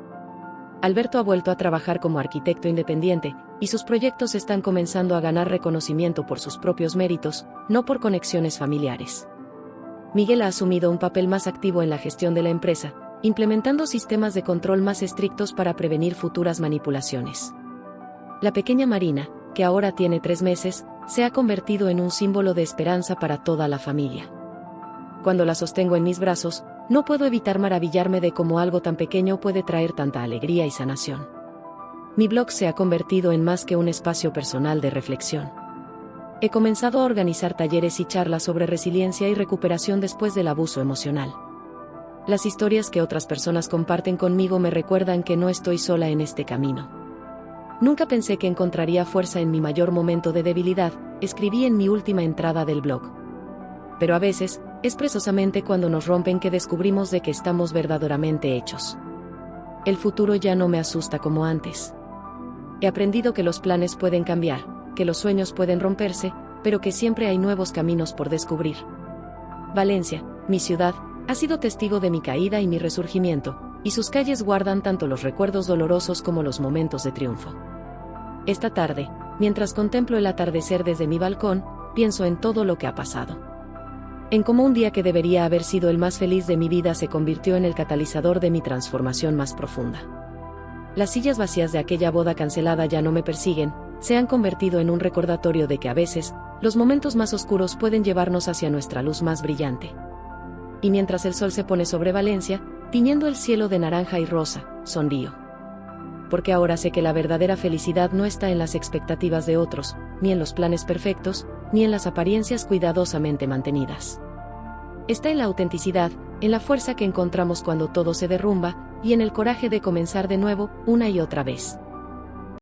Alberto ha vuelto a trabajar como arquitecto independiente, y sus proyectos están comenzando a ganar reconocimiento por sus propios méritos, no por conexiones familiares. Miguel ha asumido un papel más activo en la gestión de la empresa, implementando sistemas de control más estrictos para prevenir futuras manipulaciones. La pequeña Marina, que ahora tiene 3 meses, se ha convertido en un símbolo de esperanza para toda la familia. Cuando la sostengo en mis brazos, no puedo evitar maravillarme de cómo algo tan pequeño puede traer tanta alegría y sanación. Mi blog se ha convertido en más que un espacio personal de reflexión. He comenzado a organizar talleres y charlas sobre resiliencia y recuperación después del abuso emocional. Las historias que otras personas comparten conmigo me recuerdan que no estoy sola en este camino. Nunca pensé que encontraría fuerza en mi mayor momento de debilidad, escribí en mi última entrada del blog. Pero a veces, es precisamente cuando nos rompen que descubrimos de qué estamos verdaderamente hechos. El futuro ya no me asusta como antes. He aprendido que los planes pueden cambiar, que los sueños pueden romperse, pero que siempre hay nuevos caminos por descubrir. Valencia, mi ciudad, ha sido testigo de mi caída y mi resurgimiento, y sus calles guardan tanto los recuerdos dolorosos como los momentos de triunfo. Esta tarde, mientras contemplo el atardecer desde mi balcón, pienso en todo lo que ha pasado. En cómo un día que debería haber sido el más feliz de mi vida se convirtió en el catalizador de mi transformación más profunda. Las sillas vacías de aquella boda cancelada ya no me persiguen, se han convertido en un recordatorio de que a veces, los momentos más oscuros pueden llevarnos hacia nuestra luz más brillante. Y mientras el sol se pone sobre Valencia, tiñendo el cielo de naranja y rosa, sonrío. Porque ahora sé que la verdadera felicidad no está en las expectativas de otros, ni en los planes perfectos, ni en las apariencias cuidadosamente mantenidas. Está en la autenticidad, en la fuerza que encontramos cuando todo se derrumba, y en el coraje de comenzar de nuevo, una y otra vez.